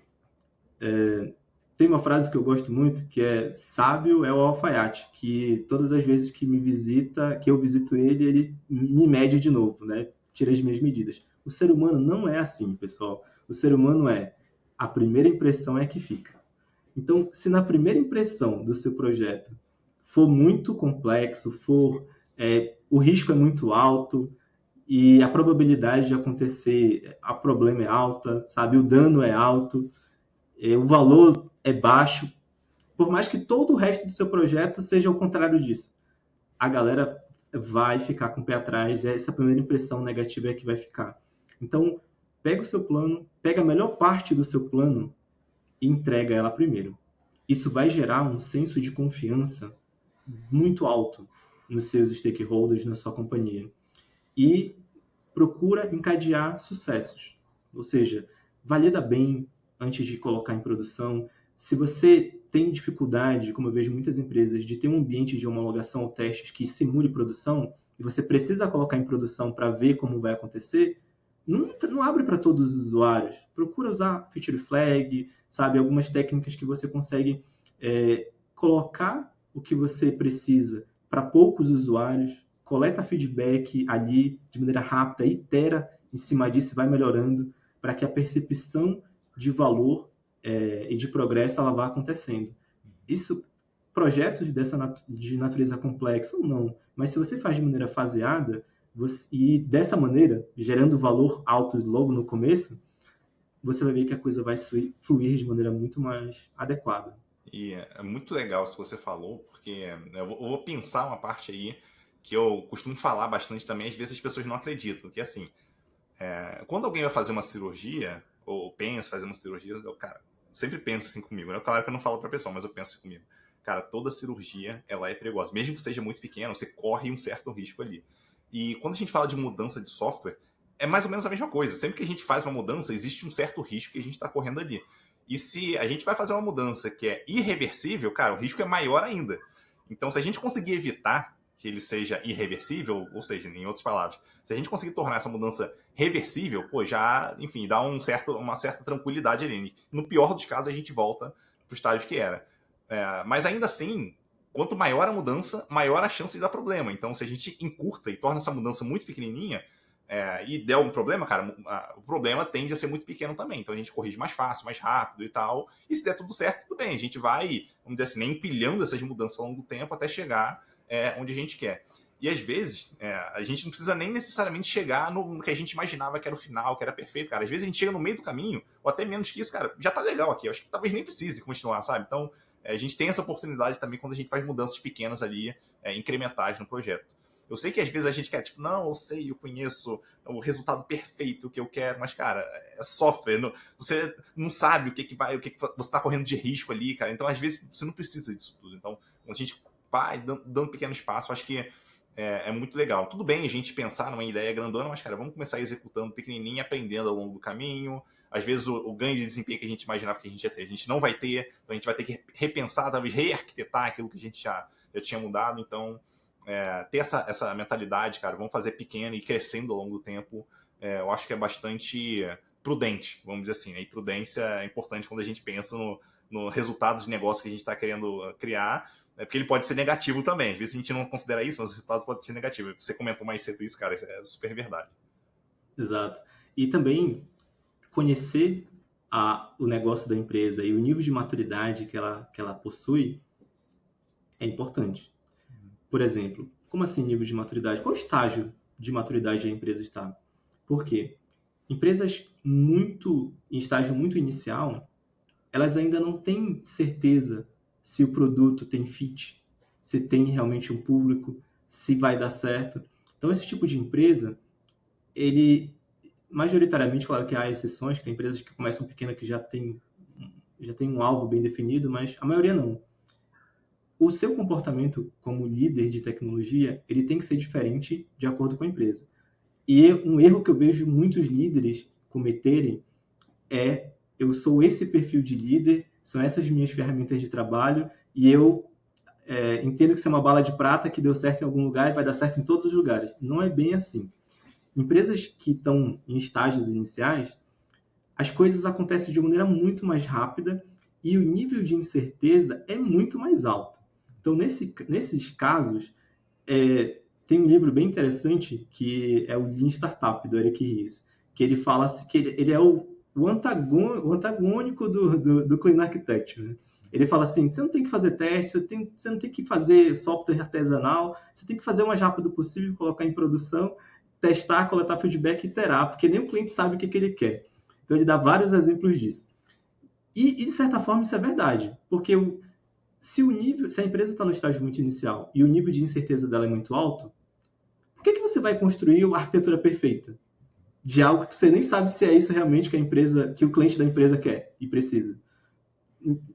Tem uma frase que eu gosto muito, que é: sábio é o alfaiate, que todas as vezes que me visita, que eu visito ele, ele me mede de novo, né? Tira as minhas medidas. O ser humano não é assim, pessoal. O ser humano a primeira impressão é que fica. Então, se na primeira impressão do seu projeto for muito complexo, o risco é muito alto e a probabilidade de acontecer a problema é alta, sabe? O dano é alto, o valor é baixo, por mais que todo o resto do seu projeto seja o contrário disso, a galera vai ficar com o pé atrás, essa primeira impressão negativa é que vai ficar. Então, pega o seu plano, pega a melhor parte do seu plano e entrega ela primeiro. Isso vai gerar um senso de confiança muito alto nos seus stakeholders, na sua companhia. E procura encadear sucessos. Ou seja, valida bem antes de colocar em produção. Se você tem dificuldade, como eu vejo muitas empresas, de ter um ambiente de homologação ou testes que simule produção, e você precisa colocar em produção para ver como vai acontecer, não abre para todos os usuários. Procura usar feature flag, sabe? Algumas técnicas que você consegue colocar o que você precisa para poucos usuários, coleta feedback ali de maneira rápida, itera em cima disso, vai melhorando, para que a percepção de valor e de progresso ela vá acontecendo. Isso, projetos de natureza complexa ou não, mas se você faz de maneira faseada, e dessa maneira, gerando valor alto logo no começo, você vai ver que a coisa vai fluir de maneira muito mais adequada. E é muito legal isso que você falou, porque eu vou pensar uma parte aí que eu costumo falar bastante também, às vezes as pessoas não acreditam, que assim, quando alguém vai fazer uma cirurgia, ou pensa em fazer uma cirurgia, eu, cara, sempre penso assim comigo, né? Claro que eu não falo pra pessoa, mas eu penso assim comigo. Cara, toda cirurgia, ela é perigosa. Mesmo que seja muito pequena, você corre um certo risco ali. E quando a gente fala de mudança de software, é mais ou menos a mesma coisa. Sempre que a gente faz uma mudança, existe um certo risco que a gente está correndo ali. E se a gente vai fazer uma mudança que é irreversível, cara, o risco é maior ainda. Então, se a gente conseguir evitar que ele seja irreversível, ou seja, em outras palavras, se a gente conseguir tornar essa mudança reversível, pô, já, enfim, dá uma certa tranquilidade ali. No pior dos casos, a gente volta para o estágio que era. Mas ainda assim, quanto maior a mudança, maior a chance de dar problema. Então, se a gente encurta e torna essa mudança muito pequenininha, e der algum problema, cara, o problema tende a ser muito pequeno também. Então a gente corrige mais fácil, mais rápido e tal. E se der tudo certo, tudo bem. A gente vai, vamos dizer assim, empilhando essas mudanças ao longo do tempo até chegar onde a gente quer. E às vezes, a gente não precisa nem necessariamente chegar no que a gente imaginava que era o final, que era perfeito, cara. Às vezes a gente chega no meio do caminho, ou até menos que isso, cara, já tá legal aqui. Eu acho que talvez nem precise continuar, sabe? Então, a gente tem essa oportunidade também quando a gente faz mudanças pequenas ali, incrementais no projeto. Eu sei que às vezes a gente quer, tipo, não, eu conheço o resultado perfeito que eu quero, mas, cara, é software, você não sabe o que você está correndo de risco ali, cara. Então, às vezes, você não precisa disso tudo. Então, quando a gente vai dando pequeno espaço, acho que é muito legal. Tudo bem a gente pensar numa ideia grandona, mas, cara, vamos começar executando pequenininho, aprendendo ao longo do caminho. Às vezes, o ganho de desempenho que a gente imaginava que a gente ia ter, a gente não vai ter. Então, a gente vai ter que repensar, talvez rearquitetar aquilo que a gente já tinha mudado. Então, ter essa mentalidade, cara, vamos fazer pequeno e crescendo ao longo do tempo, eu acho que é bastante prudente, vamos dizer assim, né? E prudência é importante quando a gente pensa no resultado de negócio que a gente está querendo criar, porque ele pode ser negativo também. Às vezes a gente não considera isso, mas o resultado pode ser negativo. Você comentou mais cedo isso, cara, é super verdade. Exato. E também conhecer o negócio da empresa e o nível de maturidade que ela possui é importante. Por exemplo, como assim nível de maturidade? Qual estágio de maturidade a empresa está? Por quê? Empresas em estágio muito inicial, elas ainda não têm certeza se o produto tem fit, se tem realmente um público, se vai dar certo. Então, esse tipo de empresa, ele, majoritariamente, claro que há exceções, que tem empresas que começam pequenas que já tem um alvo bem definido, mas a maioria não. o seu comportamento como líder de tecnologia, ele tem que ser diferente de acordo com a empresa. E um erro que eu vejo muitos líderes cometerem é: eu sou esse perfil de líder, são essas minhas ferramentas de trabalho, e eu entendo que isso é uma bala de prata que deu certo em algum lugar e vai dar certo em todos os lugares. Não é bem assim. Empresas que estão em estágios iniciais, as coisas acontecem de maneira muito mais rápida e o nível de incerteza é muito mais alto. Então, nesses casos, tem um livro bem interessante que é o Lean Startup, do Eric Ries, que ele fala assim, que ele é o antagônico do Clean Architecture, né? Ele fala assim: você não tem que fazer teste, você não tem que fazer software artesanal, você tem que fazer o mais rápido possível, colocar em produção, testar, coletar feedback e iterar, porque nem o cliente sabe o que ele quer. Então, ele dá vários exemplos disso. E de certa forma, isso é verdade, porque se a empresa está no estágio muito inicial e o nível de incerteza dela é muito alto, por que você vai construir uma arquitetura perfeita de algo que você nem sabe se é isso realmente que o cliente da empresa quer e precisa?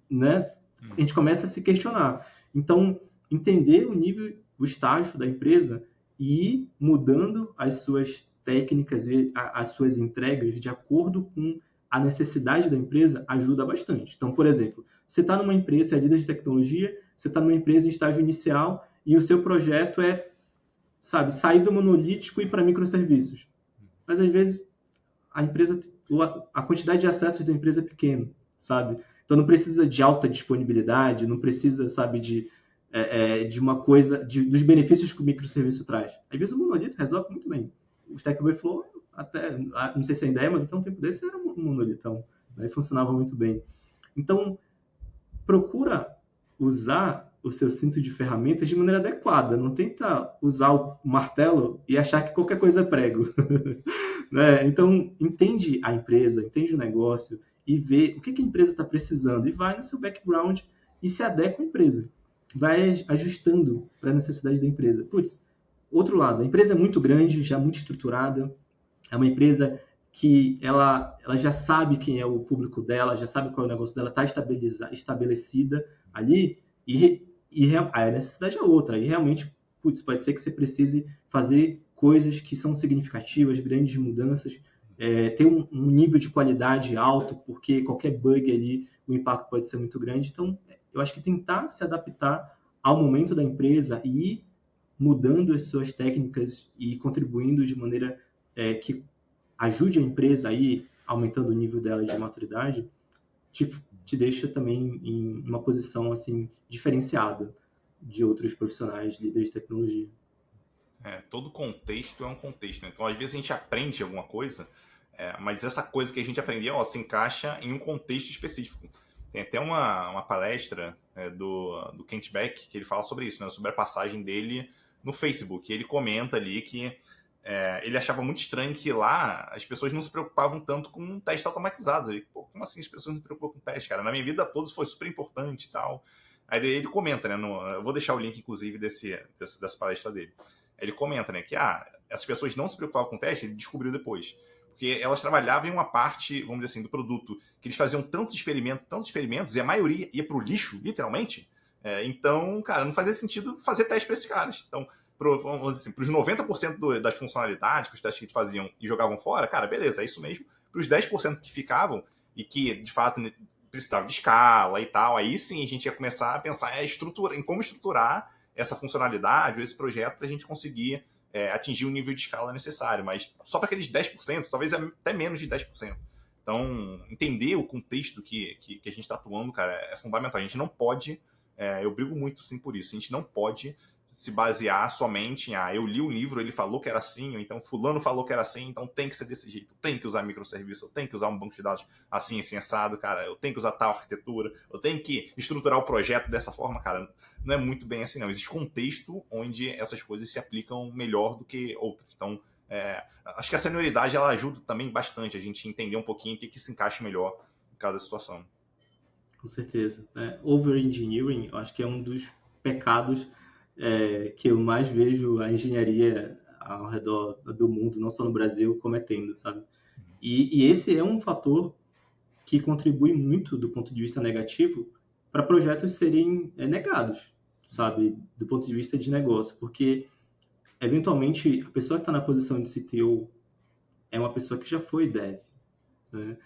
Né? A gente começa a se questionar. Então, entender o nível, o estágio da empresa e ir mudando as suas técnicas e as suas entregas de acordo com a necessidade da empresa ajuda bastante. Então, por exemplo, você está numa empresa, você é líder de tecnologia, você está numa empresa em estágio inicial e o seu projeto é, sabe, sair do monolítico e ir para microserviços. Mas, às vezes, a quantidade de acessos da empresa é pequena, sabe? Então, não precisa de alta disponibilidade, não precisa, sabe, de uma coisa, dos benefícios que o microserviço traz. Às vezes, o monolito resolve muito bem. O Stack Overflow, até, não sei se ainda é, mas até um tempo desse era um monolitão, né? E funcionava muito bem. Então, procura usar o seu cinto de ferramentas de maneira adequada. Não tenta usar o martelo e achar que qualquer coisa é prego. Né? Então, entende a empresa, entende o negócio e vê o que a empresa está precisando e vai no seu background e se adequa à empresa. Vai ajustando para a necessidade da empresa. Putz, outro lado, a empresa é muito grande, já muito estruturada, é uma empresa que ela já sabe quem é o público dela, já sabe qual é o negócio dela, está estabelecida ali, e a necessidade é outra. E realmente, putz, pode ser que você precise fazer coisas que são significativas, grandes mudanças, ter um nível de qualidade alto, porque qualquer bug ali, o impacto pode ser muito grande. Então, eu acho que tentar se adaptar ao momento da empresa e ir mudando as suas técnicas e contribuindo de maneira que ajude a empresa aí, aumentando o nível dela de maturidade, te deixa também em uma posição assim diferenciada de outros profissionais, líderes de tecnologia. Todo contexto é um contexto, né? Então, às vezes a gente aprende alguma coisa, mas essa coisa que a gente aprendeu, se encaixa em um contexto específico. Tem até uma palestra do Kent Beck que ele fala sobre isso, né? Sobre a passagem dele no Facebook. Ele comenta ali que ele achava muito estranho que lá as pessoas não se preocupavam tanto com testes automatizados. Ele, pô, como assim as pessoas não se preocupam com teste, cara? Na minha vida toda isso foi super importante e tal. Aí ele comenta, né? Eu vou deixar o link, inclusive, dessa palestra dele. Ele comenta, né, que essas pessoas não se preocupavam com teste, ele descobriu depois. Porque elas trabalhavam em uma parte, vamos dizer assim, do produto, que eles faziam tantos experimentos, e a maioria ia para o lixo, literalmente. Então, cara, não fazia sentido fazer teste para esses caras. Então, vamos dizer assim, para os 90% das funcionalidades que os testes que faziam e jogavam fora, cara, beleza, é isso mesmo. Para os 10% que ficavam e que, de fato, precisavam de escala e tal, aí sim a gente ia começar a pensar em como estruturar essa funcionalidade ou esse projeto para a gente conseguir atingir o nível de escala necessário. Mas só para aqueles 10%, talvez até menos de 10%. Então, entender o contexto que a gente está atuando, cara, é fundamental. A gente não pode, eu brigo muito sim por isso, a gente não pode se basear somente em, eu li o livro, ele falou que era assim, ou então fulano falou que era assim, então tem que ser desse jeito, tem que usar microserviço, eu tenho que usar um banco de dados assim assado, cara, eu tenho que usar tal arquitetura, eu tenho que estruturar o projeto dessa forma, cara, não é muito bem assim não, existe contexto onde essas coisas se aplicam melhor do que outras, então acho que a senioridade ela ajuda também bastante a gente entender um pouquinho o que se encaixa melhor em cada situação. Com certeza. Over-engineering, eu acho que é um dos pecados que eu mais vejo a engenharia ao redor do mundo, não só no Brasil, cometendo, sabe? E esse é um fator que contribui muito do ponto de vista negativo para projetos serem negados. sabe, do ponto de vista de negócio, porque eventualmente a pessoa que está na posição de CTO é uma pessoa que já foi dev, né?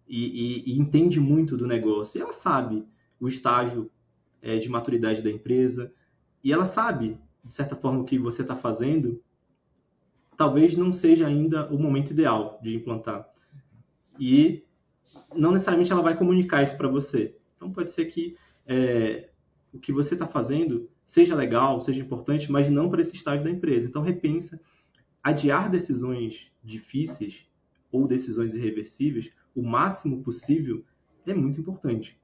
E entende muito do negócio. E ela sabe o estágio de maturidade da empresa, e ela sabe, de certa forma, o que você está fazendo talvez não seja ainda o momento ideal de implantar. E não necessariamente ela vai comunicar isso para você. Então pode ser que o que você está fazendo seja legal, seja importante, mas não para esse estágio da empresa. Então repensa, adiar decisões difíceis ou decisões irreversíveis o máximo possível é muito importante.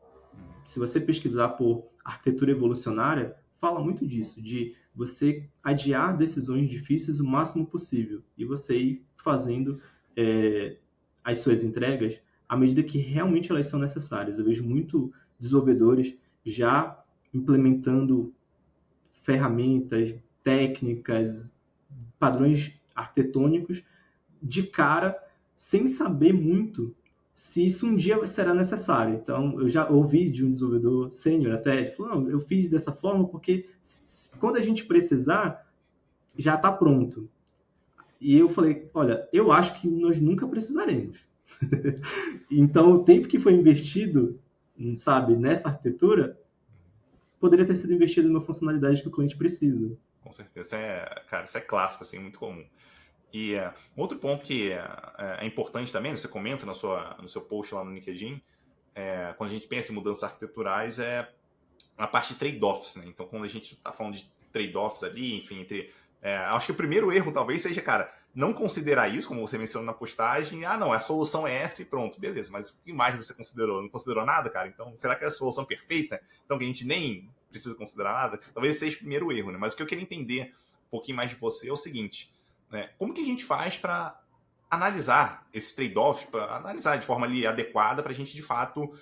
Se você pesquisar por arquitetura evolucionária, fala muito disso, de você adiar decisões difíceis o máximo possível e você ir fazendo as suas entregas à medida que realmente elas são necessárias. Eu vejo muito desenvolvedores já implementando ferramentas, técnicas, padrões arquitetônicos de cara, sem saber muito se isso um dia será necessário. Então, eu já ouvi de um desenvolvedor sênior até, ele falou, não, eu fiz dessa forma porque quando a gente precisar, já está pronto. E eu falei, olha, eu acho que nós nunca precisaremos. Então, o tempo que foi investido, sabe, nessa arquitetura, poderia ter sido investido numa funcionalidade que o cliente precisa. Com certeza. Cara, isso é clássico, assim, muito comum. E outro ponto que é importante também, você comenta no seu post lá no LinkedIn, quando a gente pensa em mudanças arquiteturais, é a parte de trade-offs, né? Então, quando a gente está falando de trade-offs ali, enfim, acho que o primeiro erro talvez seja, cara, não considerar isso, como você mencionou na postagem, não, a solução é essa e pronto, beleza, mas o que mais você considerou? Não considerou nada, cara? Então, será que é a solução perfeita? Então, que a gente nem precisa considerar nada? Talvez esse seja o primeiro erro, né? Mas o que eu queria entender um pouquinho mais de você é o seguinte, né? Como que a gente faz para analisar esse trade-off, para analisar de forma ali adequada para a gente, de fato,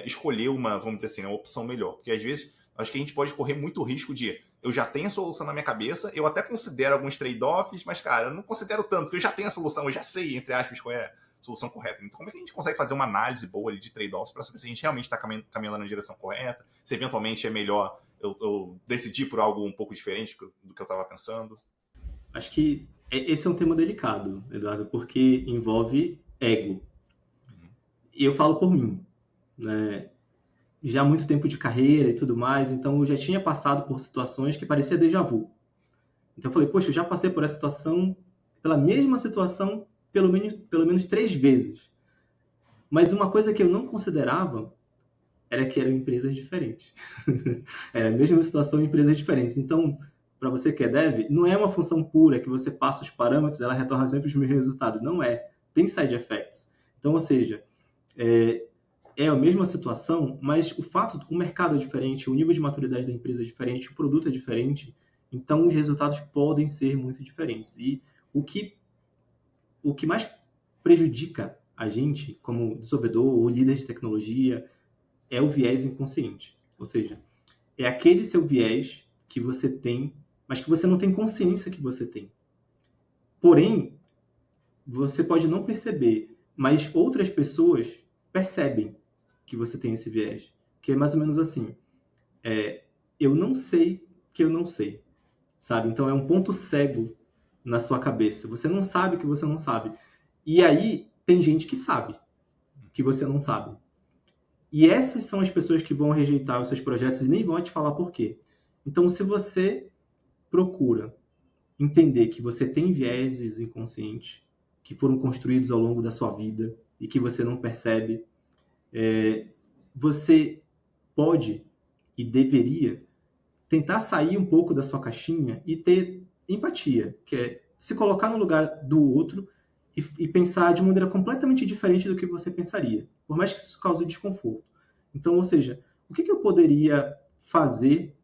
escolher vamos dizer assim, uma opção melhor? Porque, às vezes, acho que a gente pode correr muito risco de eu já tenho a solução na minha cabeça, eu até considero alguns trade-offs, mas, cara, eu não considero tanto, porque eu já tenho a solução, eu já sei, entre aspas, qual é a solução correta. Então, como é que a gente consegue fazer uma análise boa ali de trade-offs para saber se a gente realmente está caminhando na direção correta, se eventualmente é melhor eu decidir por algo um pouco diferente do que eu estava pensando? Acho que esse é um tema delicado, Eduardo, porque envolve ego. E eu falo por mim, né? Já há muito tempo de carreira e tudo mais, então eu já tinha passado por situações que parecia déjà vu. Então eu falei, poxa, eu já passei por essa situação, pela mesma situação, pelo menos 3 vezes. Mas uma coisa que eu não considerava era que eram empresas diferentes. Era a mesma situação em empresas diferentes. Então, para você que é dev, não é uma função pura que você passa os parâmetros, ela retorna sempre os mesmos resultados. Não é. Tem side effects. Então, ou seja, é a mesma situação, mas o mercado é diferente, o nível de maturidade da empresa é diferente, o produto é diferente, então os resultados podem ser muito diferentes. E o que mais prejudica a gente, como desenvolvedor ou líder de tecnologia, é o viés inconsciente. Ou seja, é aquele seu viés que você tem, mas que você não tem consciência que você tem. Porém, você pode não perceber, mas outras pessoas percebem que você tem esse viés, que é mais ou menos assim, eu não sei que eu não sei, sabe? Então é um ponto cego na sua cabeça, você não sabe que você não sabe, e aí tem gente que sabe que você não sabe, e essas são as pessoas que vão rejeitar os seus projetos e nem vão te falar por quê. Então, se você procura entender que você tem vieses inconscientes que foram construídos ao longo da sua vida e que você não percebe, você pode e deveria tentar sair um pouco da sua caixinha e ter empatia, que é se colocar no lugar do outro e pensar de maneira completamente diferente do que você pensaria, por mais que isso cause desconforto. Então, ou seja, o que eu poderia fazer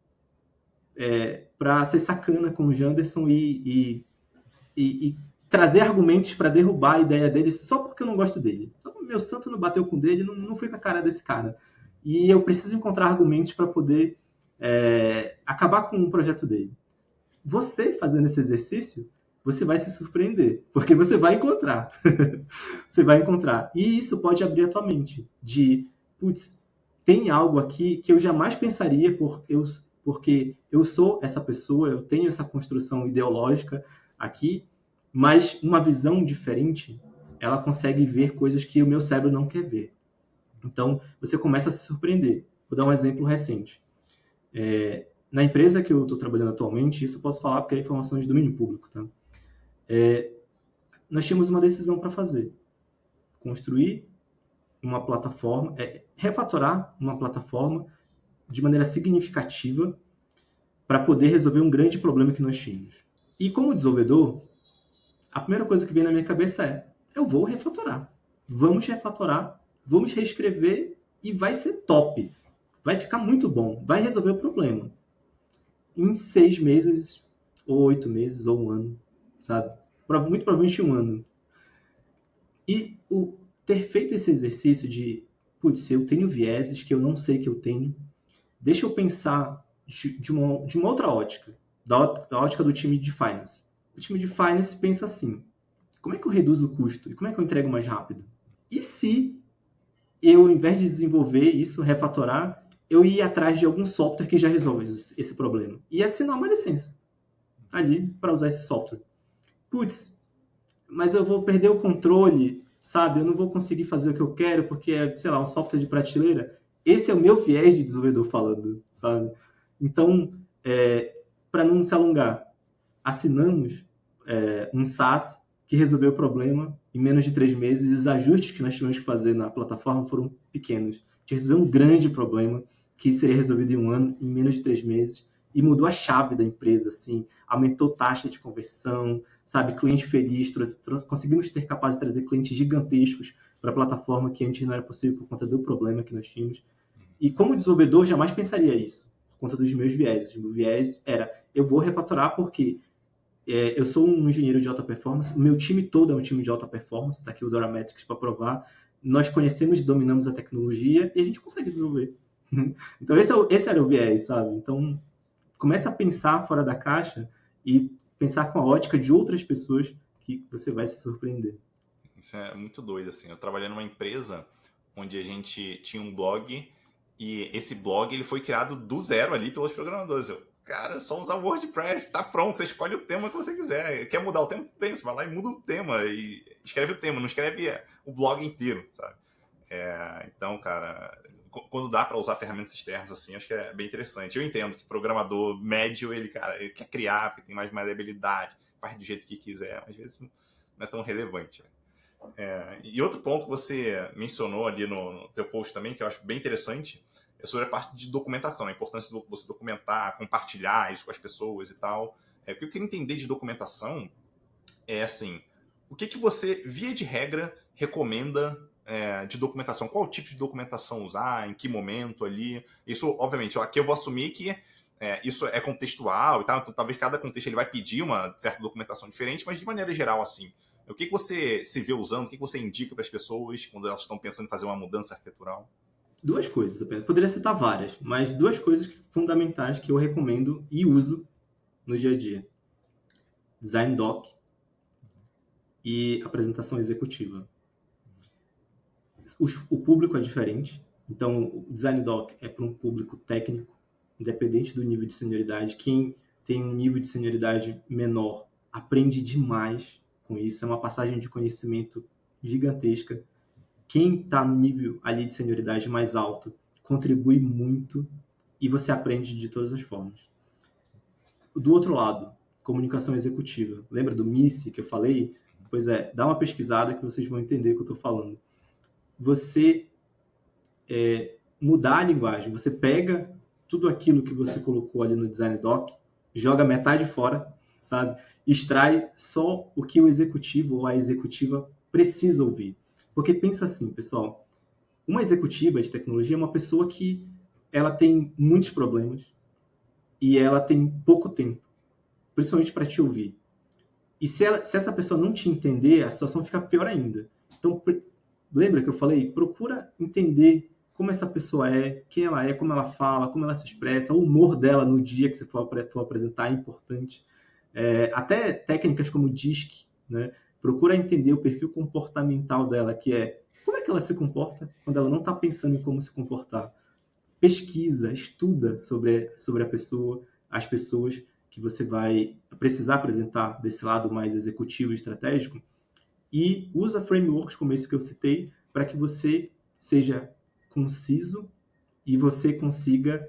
para ser sacana com o Janderson e trazer argumentos para derrubar a ideia dele só porque eu não gosto dele. Então, meu santo não bateu com dele, não fui com a cara desse cara. E eu preciso encontrar argumentos para poder acabar com o projeto dele. Você fazendo esse exercício, você vai se surpreender, porque você vai encontrar. Você vai encontrar. E isso pode abrir a tua mente de, putz, tem algo aqui que eu jamais pensaria por porque eu sou essa pessoa, eu tenho essa construção ideológica aqui, mas uma visão diferente, ela consegue ver coisas que o meu cérebro não quer ver. Então, você começa a se surpreender. Vou dar um exemplo recente. Na empresa que eu estou trabalhando atualmente, isso eu posso falar porque é informação de domínio público, tá? Nós tínhamos uma decisão para fazer. Construir uma plataforma, refatorar uma plataforma de maneira significativa para poder resolver um grande problema que nós tínhamos. E como desenvolvedor, a primeira coisa que vem na minha cabeça é: eu vou refatorar. Vamos refatorar, vamos reescrever e vai ser top. Vai ficar muito bom, vai resolver o problema. Em 6 meses, ou 8 meses, ou 1 ano, sabe? Muito provavelmente 1 ano. E ter feito esse exercício de, putz, eu tenho vieses que eu não sei que eu tenho, deixa eu pensar de uma outra ótica, da ótica do time de finance. O time de finance pensa assim: como é que eu reduzo o custo? E como é que eu entrego mais rápido? E se eu, ao invés de desenvolver isso, refatorar, eu ir atrás de algum software que já resolve esse problema e assinar uma licença ali para usar esse software? Putz, mas eu vou perder o controle, sabe? Eu não vou conseguir fazer o que eu quero porque é, sei lá, um software de prateleira. Esse é o meu viés de desenvolvedor falando, sabe? Então, para não se alongar, assinamos um SaaS que resolveu o problema em menos de 3 meses, e os ajustes que nós tivemos que fazer na plataforma foram pequenos. A gente resolveu um grande problema que seria resolvido em 1 ano, em menos de 3 meses, e mudou a chave da empresa, assim, aumentou taxa de conversão, sabe, cliente feliz, conseguimos ser capazes de trazer clientes gigantescos para a plataforma que antes não era possível por conta do problema que nós tínhamos. E como desenvolvedor, jamais pensaria isso, por conta dos meus vieses. O meu viés era: eu vou refatorar porque eu sou um engenheiro de alta performance, o meu time todo é um time de alta performance, está aqui o Dorametrics para provar. Nós conhecemos e dominamos a tecnologia e a gente consegue desenvolver. Então, esse era o viés, sabe? Então, começa a pensar fora da caixa e pensar com a ótica de outras pessoas que você vai se surpreender. Isso é muito doido, assim. Eu trabalhei numa empresa onde a gente tinha um blog e esse blog ele foi criado do zero ali pelos programadores. Cara, é só usar o WordPress, tá pronto, você escolhe o tema que você quiser. Quer mudar o tema? Tem, você vai lá e muda o tema e escreve o tema, não escreve o blog inteiro, sabe? Então, cara, quando dá para usar ferramentas externas assim, acho que é bem interessante. Eu entendo que programador médio, ele quer criar, porque tem mais maleabilidade, faz do jeito que quiser, mas às vezes não é tão relevante. E outro ponto que você mencionou ali no teu post também, que eu acho bem interessante, é sobre a parte de documentação, a importância de você documentar, compartilhar isso com as pessoas e tal. O que eu queria entender de documentação é assim, o que você, via de regra, recomenda de documentação? Qual tipo de documentação usar, em que momento ali? Isso, obviamente, aqui eu vou assumir que isso é contextual e tal, então talvez cada contexto ele vai pedir uma certa documentação diferente, mas de maneira geral, assim, o que você se vê usando, o que você indica para as pessoas quando elas estão pensando em fazer uma mudança arquitetural? 2 coisas apenas. Poderia citar várias, mas 2 coisas fundamentais que eu recomendo e uso no dia a dia: Design Doc e apresentação executiva. O público é diferente, então o Design Doc é para um público técnico, independente do nível de senioridade. Quem tem um nível de senioridade menor aprende demais com isso, é uma passagem de conhecimento gigantesca. Quem está no nível ali de senioridade mais alto contribui muito e você aprende de todas as formas. Do outro lado, comunicação executiva. Lembra do MICE que eu falei? Pois é, dá uma pesquisada que vocês vão entender o que eu estou falando. Você mudar a linguagem, você pega tudo aquilo que você colocou ali no Design Doc, joga metade fora, sabe? Extrai só o que o executivo ou a executiva precisa ouvir. Porque pensa assim, pessoal, uma executiva de tecnologia é uma pessoa que ela tem muitos problemas e ela tem pouco tempo, principalmente para te ouvir. E se essa pessoa não te entender, a situação fica pior ainda. Então, lembra que eu falei? Procura entender como essa pessoa é, quem ela é, como ela fala, como ela se expressa, o humor dela no dia que você for apresentar é importante. Até técnicas como DISC, né? Procura entender o perfil comportamental dela, que é como é que ela se comporta quando ela não está pensando em como se comportar. pesquisa, estuda sobre a pessoa, as pessoas que você vai precisar apresentar desse lado mais executivo e estratégico, e usa frameworks como esse que eu citei para que você seja conciso e você consiga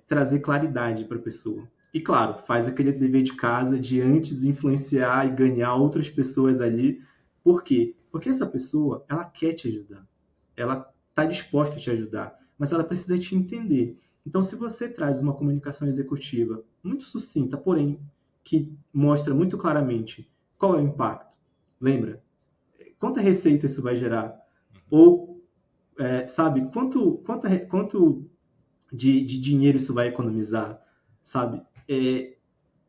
trazer claridade para a pessoa. E claro, faz aquele dever de casa de antes influenciar e ganhar outras pessoas ali. Por quê? Porque essa pessoa, ela quer te ajudar. Ela está disposta a te ajudar, mas ela precisa te entender. Então, se você traz uma comunicação executiva muito sucinta, porém, que mostra muito claramente qual é o impacto, lembra? Quanta receita isso vai gerar? Ou, sabe, quanto de dinheiro isso vai economizar? Sabe?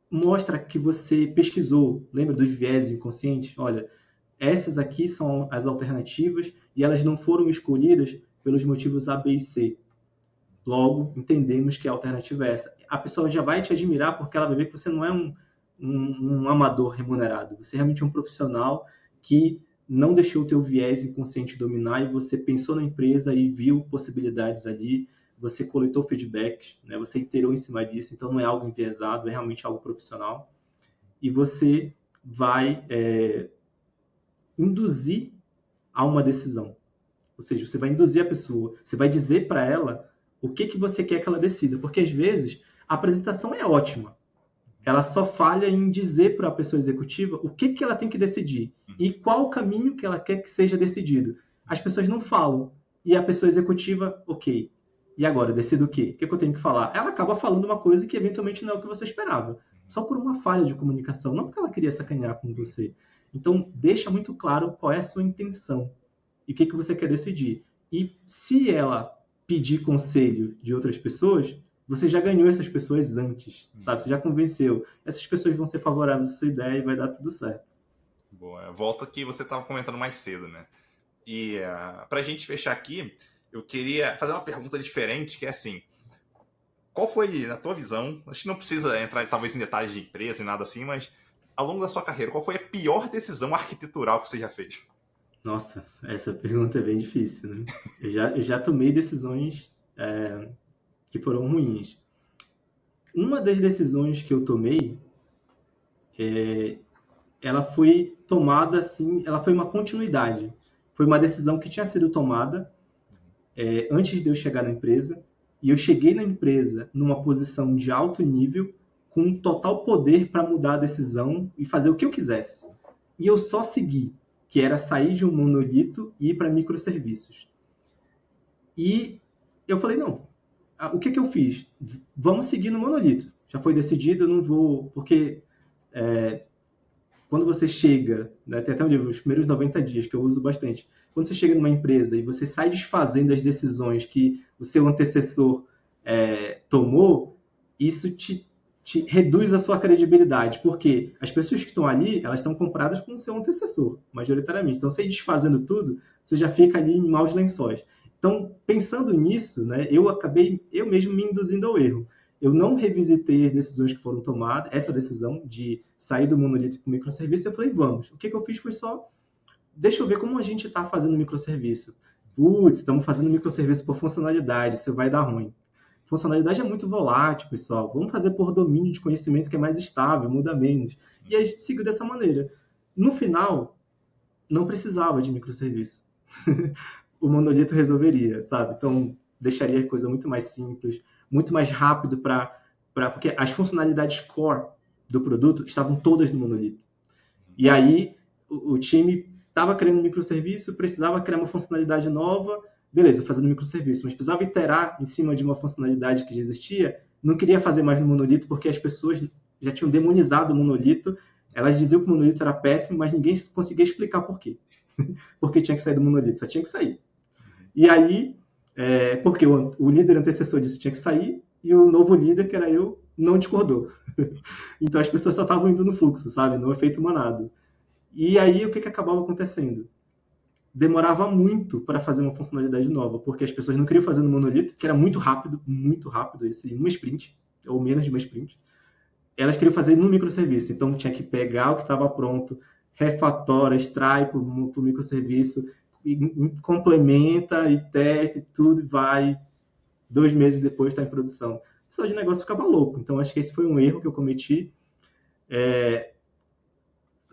Mostra que você pesquisou, lembra dos viés inconscientes? Olha, essas aqui são as alternativas e elas não foram escolhidas pelos motivos A, B e C. Logo, entendemos que a alternativa é essa. A pessoa já vai te admirar porque ela vai ver que você não é um amador remunerado. Você realmente é um profissional que não deixou o teu viés inconsciente dominar e você pensou na empresa e viu possibilidades ali, você coletou feedbacks, né? Você iterou em cima disso, então não é algo enviesado, é realmente algo profissional. E você vai induzir a uma decisão. Ou seja, você vai induzir a pessoa, você vai dizer para ela o que você quer que ela decida. Porque, às vezes, a apresentação é ótima. Ela só falha em dizer para a pessoa executiva o que ela tem que decidir e qual o caminho que ela quer que seja decidido. As pessoas não falam. E a pessoa executiva, ok. E agora, decido o quê? O que eu tenho que falar? Ela acaba falando uma coisa que, eventualmente, não é o que você esperava. Só por uma falha de comunicação. Não porque ela queria sacanear com você. Então, deixa muito claro qual é a sua intenção e o que você quer decidir. E se ela pedir conselho de outras pessoas, você já ganhou essas pessoas antes, sabe? Você já convenceu. Essas pessoas vão ser favoráveis à sua ideia e vai dar tudo certo. Boa. Volta que você estava comentando mais cedo, né? E para a gente fechar aqui, eu queria fazer uma pergunta diferente, que é assim, qual foi, na tua visão, a gente não precisa entrar talvez em detalhes de empresa e nada assim, mas ao longo da sua carreira, qual foi a pior decisão arquitetural que você já fez? Nossa, essa pergunta é bem difícil, né? Eu já tomei decisões que foram ruins. Uma das decisões que eu tomei, ela foi tomada assim, ela foi uma continuidade. Foi uma decisão que tinha sido tomada antes de eu chegar na empresa, e eu cheguei na empresa numa posição de alto nível, com total poder para mudar a decisão e fazer o que eu quisesse. E eu só segui, que era sair de um monolito e ir para microserviços. E eu falei, não, o que eu fiz? Vamos seguir no monolito. Já foi decidido, eu não vou... Porque quando você chega, né, tem até um livro, os primeiros 90 dias, que eu uso bastante. Quando você chega numa empresa e você sai desfazendo as decisões que o seu antecessor tomou, isso te reduz a sua credibilidade, porque as pessoas que estão ali, elas estão compradas com o seu antecessor, majoritariamente. Então, você ir desfazendo tudo, você já fica ali em maus lençóis. Então, pensando nisso, né, eu acabei, eu mesmo me induzindo ao erro. Eu não revisitei as decisões que foram tomadas, essa decisão de sair do monolito para o microserviço, eu falei, vamos. O que eu fiz foi só, deixa eu ver como a gente está fazendo microserviço. Putz, estamos fazendo microserviço por funcionalidade, isso vai dar ruim. Funcionalidade é muito volátil, pessoal. Vamos fazer por domínio de conhecimento que é mais estável, muda menos. E a gente seguiu dessa maneira. No final, não precisava de microserviço. O monolito resolveria, sabe? Então, deixaria a coisa muito mais simples, muito mais rápido porque as funcionalidades core do produto estavam todas no monolito. E aí, o time estava criando um microserviço, precisava criar uma funcionalidade nova, beleza, fazendo microserviço, mas precisava iterar em cima de uma funcionalidade que já existia, não queria fazer mais no monolito, porque as pessoas já tinham demonizado o monolito, elas diziam que o monolito era péssimo, mas ninguém conseguia explicar por quê. Porque tinha que sair do monolito, só tinha que sair. E aí, porque o líder antecessor disse que tinha que sair, e o novo líder, que era eu, não discordou. Então as pessoas só estavam indo no fluxo, sabe? No efeito manado. E aí o que acabava acontecendo? Demorava muito para fazer uma funcionalidade nova, porque as pessoas não queriam fazer no monolito, que era muito rápido, esse uma sprint, ou menos de uma sprint. Elas queriam fazer no microserviço, então tinha que pegar o que estava pronto, refatora, extrai para o microserviço, complementa e testa e tudo, vai. 2 meses depois está em produção. O pessoal de negócio ficava louco. Então, acho que esse foi um erro que eu cometi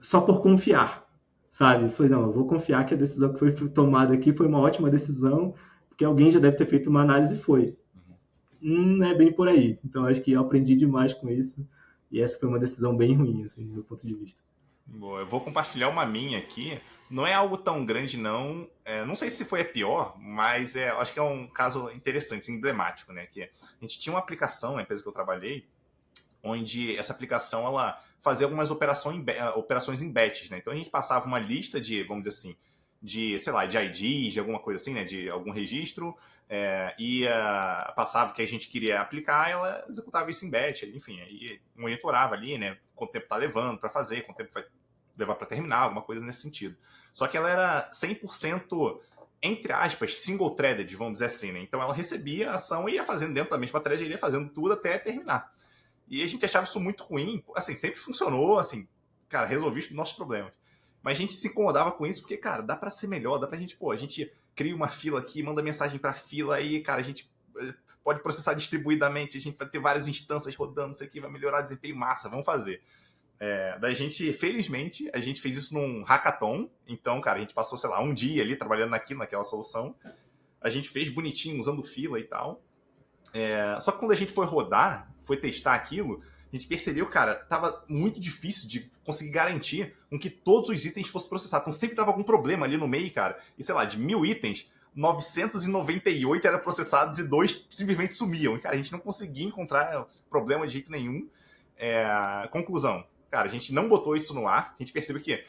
só por confiar, sabe? Falei, não, eu vou confiar que a decisão que foi tomada aqui foi uma ótima decisão, porque alguém já deve ter feito uma análise e foi. Não é bem por aí. Então, acho que eu aprendi demais com isso. E essa foi uma decisão bem ruim, assim, do meu ponto de vista. Boa, eu vou compartilhar uma minha aqui. Não é algo tão grande, não. Não sei se foi a pior, mas acho que é um caso interessante, assim, emblemático, né? Que a gente tinha uma aplicação na empresa que eu trabalhei, onde essa aplicação ela fazia algumas operações em batches, né? Então a gente passava uma lista de, vamos dizer assim, de, sei lá, de IDs, de alguma coisa assim, né? De algum registro, passava o que a gente queria aplicar, ela executava isso em batch, enfim, aí monitorava ali, né? Quanto tempo tá levando para fazer, quanto tempo vai levar para terminar, alguma coisa nesse sentido. Só que ela era 100%, entre aspas, single-threaded, vamos dizer assim, né? Então ela recebia a ação e ia fazendo dentro da mesma thread, ia fazendo tudo até terminar. E a gente achava isso muito ruim. Assim, sempre funcionou, assim, cara, resolvi os nossos problemas. Mas a gente se incomodava com isso porque, cara, dá pra ser melhor, dá pra gente, a gente cria uma fila aqui, manda mensagem pra fila aí, cara, a gente pode processar distribuidamente, a gente vai ter várias instâncias rodando, isso aqui vai melhorar o desempenho, massa, vamos fazer. Daí a gente, felizmente, a gente fez isso num hackathon, então, cara, a gente passou, sei lá, um dia ali trabalhando naquela solução, a gente fez bonitinho, usando fila e tal. Só que quando a gente foi rodar, foi testar aquilo, a gente percebeu, cara, tava muito difícil de conseguir garantir com que todos os itens fossem processados. Então sempre tava algum problema ali no meio, cara. E sei lá, de 1000 itens, 998 eram processados e 2 simplesmente sumiam. E, cara, a gente não conseguia encontrar esse problema de jeito nenhum. Conclusão, cara, a gente não botou isso no ar. A gente percebeu que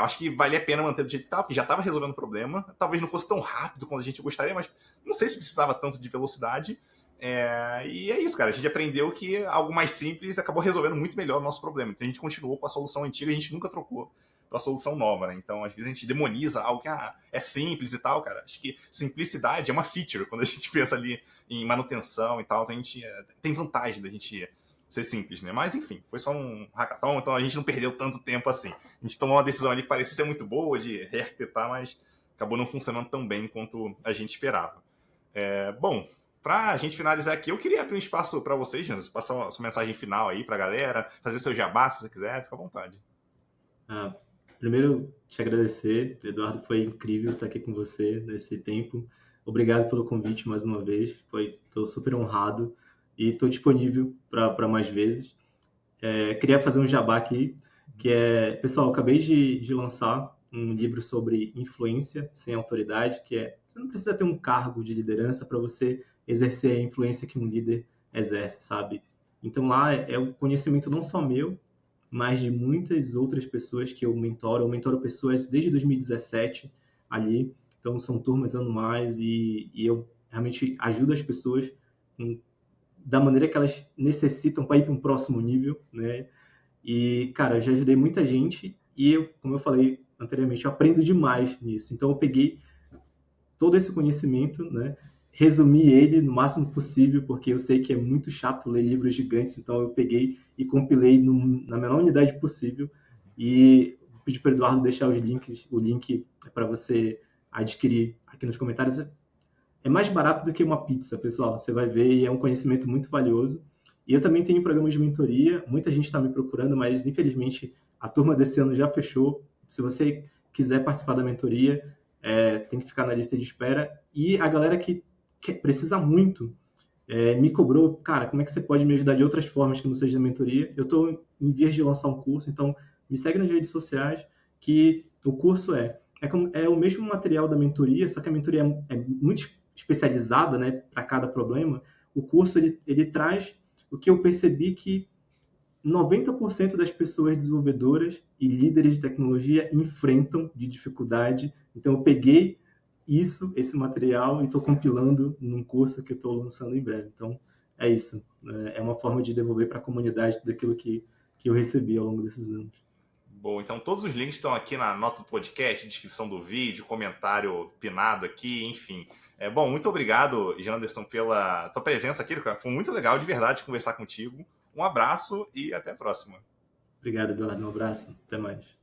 acho que valia a pena manter do jeito que estava, porque já estava resolvendo o problema. Talvez não fosse tão rápido quanto a gente gostaria, mas não sei se precisava tanto de velocidade. E é isso, cara. A gente aprendeu que algo mais simples acabou resolvendo muito melhor o nosso problema. Então a gente continuou com a solução antiga, a gente nunca trocou para a solução nova, né? Então, às vezes, a gente demoniza algo que é simples e tal, cara. Acho que simplicidade é uma feature quando a gente pensa ali em manutenção e tal. Então a gente tem vantagem da gente ser simples, né? Mas, enfim, foi só um hackathon, então a gente não perdeu tanto tempo assim. A gente tomou uma decisão ali que parecia ser muito boa de rearquitetar, mas acabou não funcionando tão bem quanto a gente esperava. Bom, para a gente finalizar aqui, eu queria abrir um espaço para vocês, Janus, passar a sua mensagem final aí para a galera, fazer seu jabá se você quiser, fica à vontade. Primeiro, te agradecer, Eduardo, foi incrível estar aqui com você nesse tempo. Obrigado pelo convite mais uma vez, estou super honrado e estou disponível para mais vezes. Queria fazer um jabá aqui, que pessoal, eu acabei de lançar um livro sobre influência sem autoridade, você não precisa ter um cargo de liderança para você exercer a influência que um líder exerce, sabe? Então lá é o conhecimento não só meu, mas de muitas outras pessoas que eu mentoro pessoas desde 2017 ali, então são turmas anuais e eu realmente ajudo as pessoas da maneira que elas necessitam para ir para um próximo nível, né? E, cara, eu já ajudei muita gente e, como eu falei anteriormente, eu aprendo demais nisso. Então, eu peguei todo esse conhecimento, né? Resumi ele no máximo possível, porque eu sei que é muito chato ler livros gigantes, então eu peguei e compilei na menor unidade possível e pedi para o Eduardo deixar o link para você adquirir aqui nos comentários. É mais barato do que uma pizza, pessoal. Você vai ver e é um conhecimento muito valioso. E eu também tenho programas de mentoria. Muita gente está me procurando, mas infelizmente a turma desse ano já fechou. Se você quiser participar da mentoria, tem que ficar na lista de espera. E a galera que precisa muito me cobrou, cara, como é que você pode me ajudar de outras formas que não seja da mentoria? Eu estou em vias de lançar um curso, então me segue nas redes sociais, que o curso é o mesmo material da mentoria, só que a mentoria é muito especializada, né, para cada problema. O curso ele traz o que eu percebi que 90% das pessoas desenvolvedoras e líderes de tecnologia enfrentam de dificuldade. Então eu peguei esse material e estou compilando num curso que eu estou lançando em breve. Então é isso. É uma forma de devolver para a comunidade tudo aquilo que eu recebi ao longo desses anos. Bom, então todos os links estão aqui na nota do podcast, descrição do vídeo, comentário pinado aqui, enfim. Bom, muito obrigado, Janderson, pela tua presença aqui, cara. Foi muito legal, de verdade, conversar contigo. Um abraço e até a próxima. Obrigado, Eduardo. Um abraço. Até mais.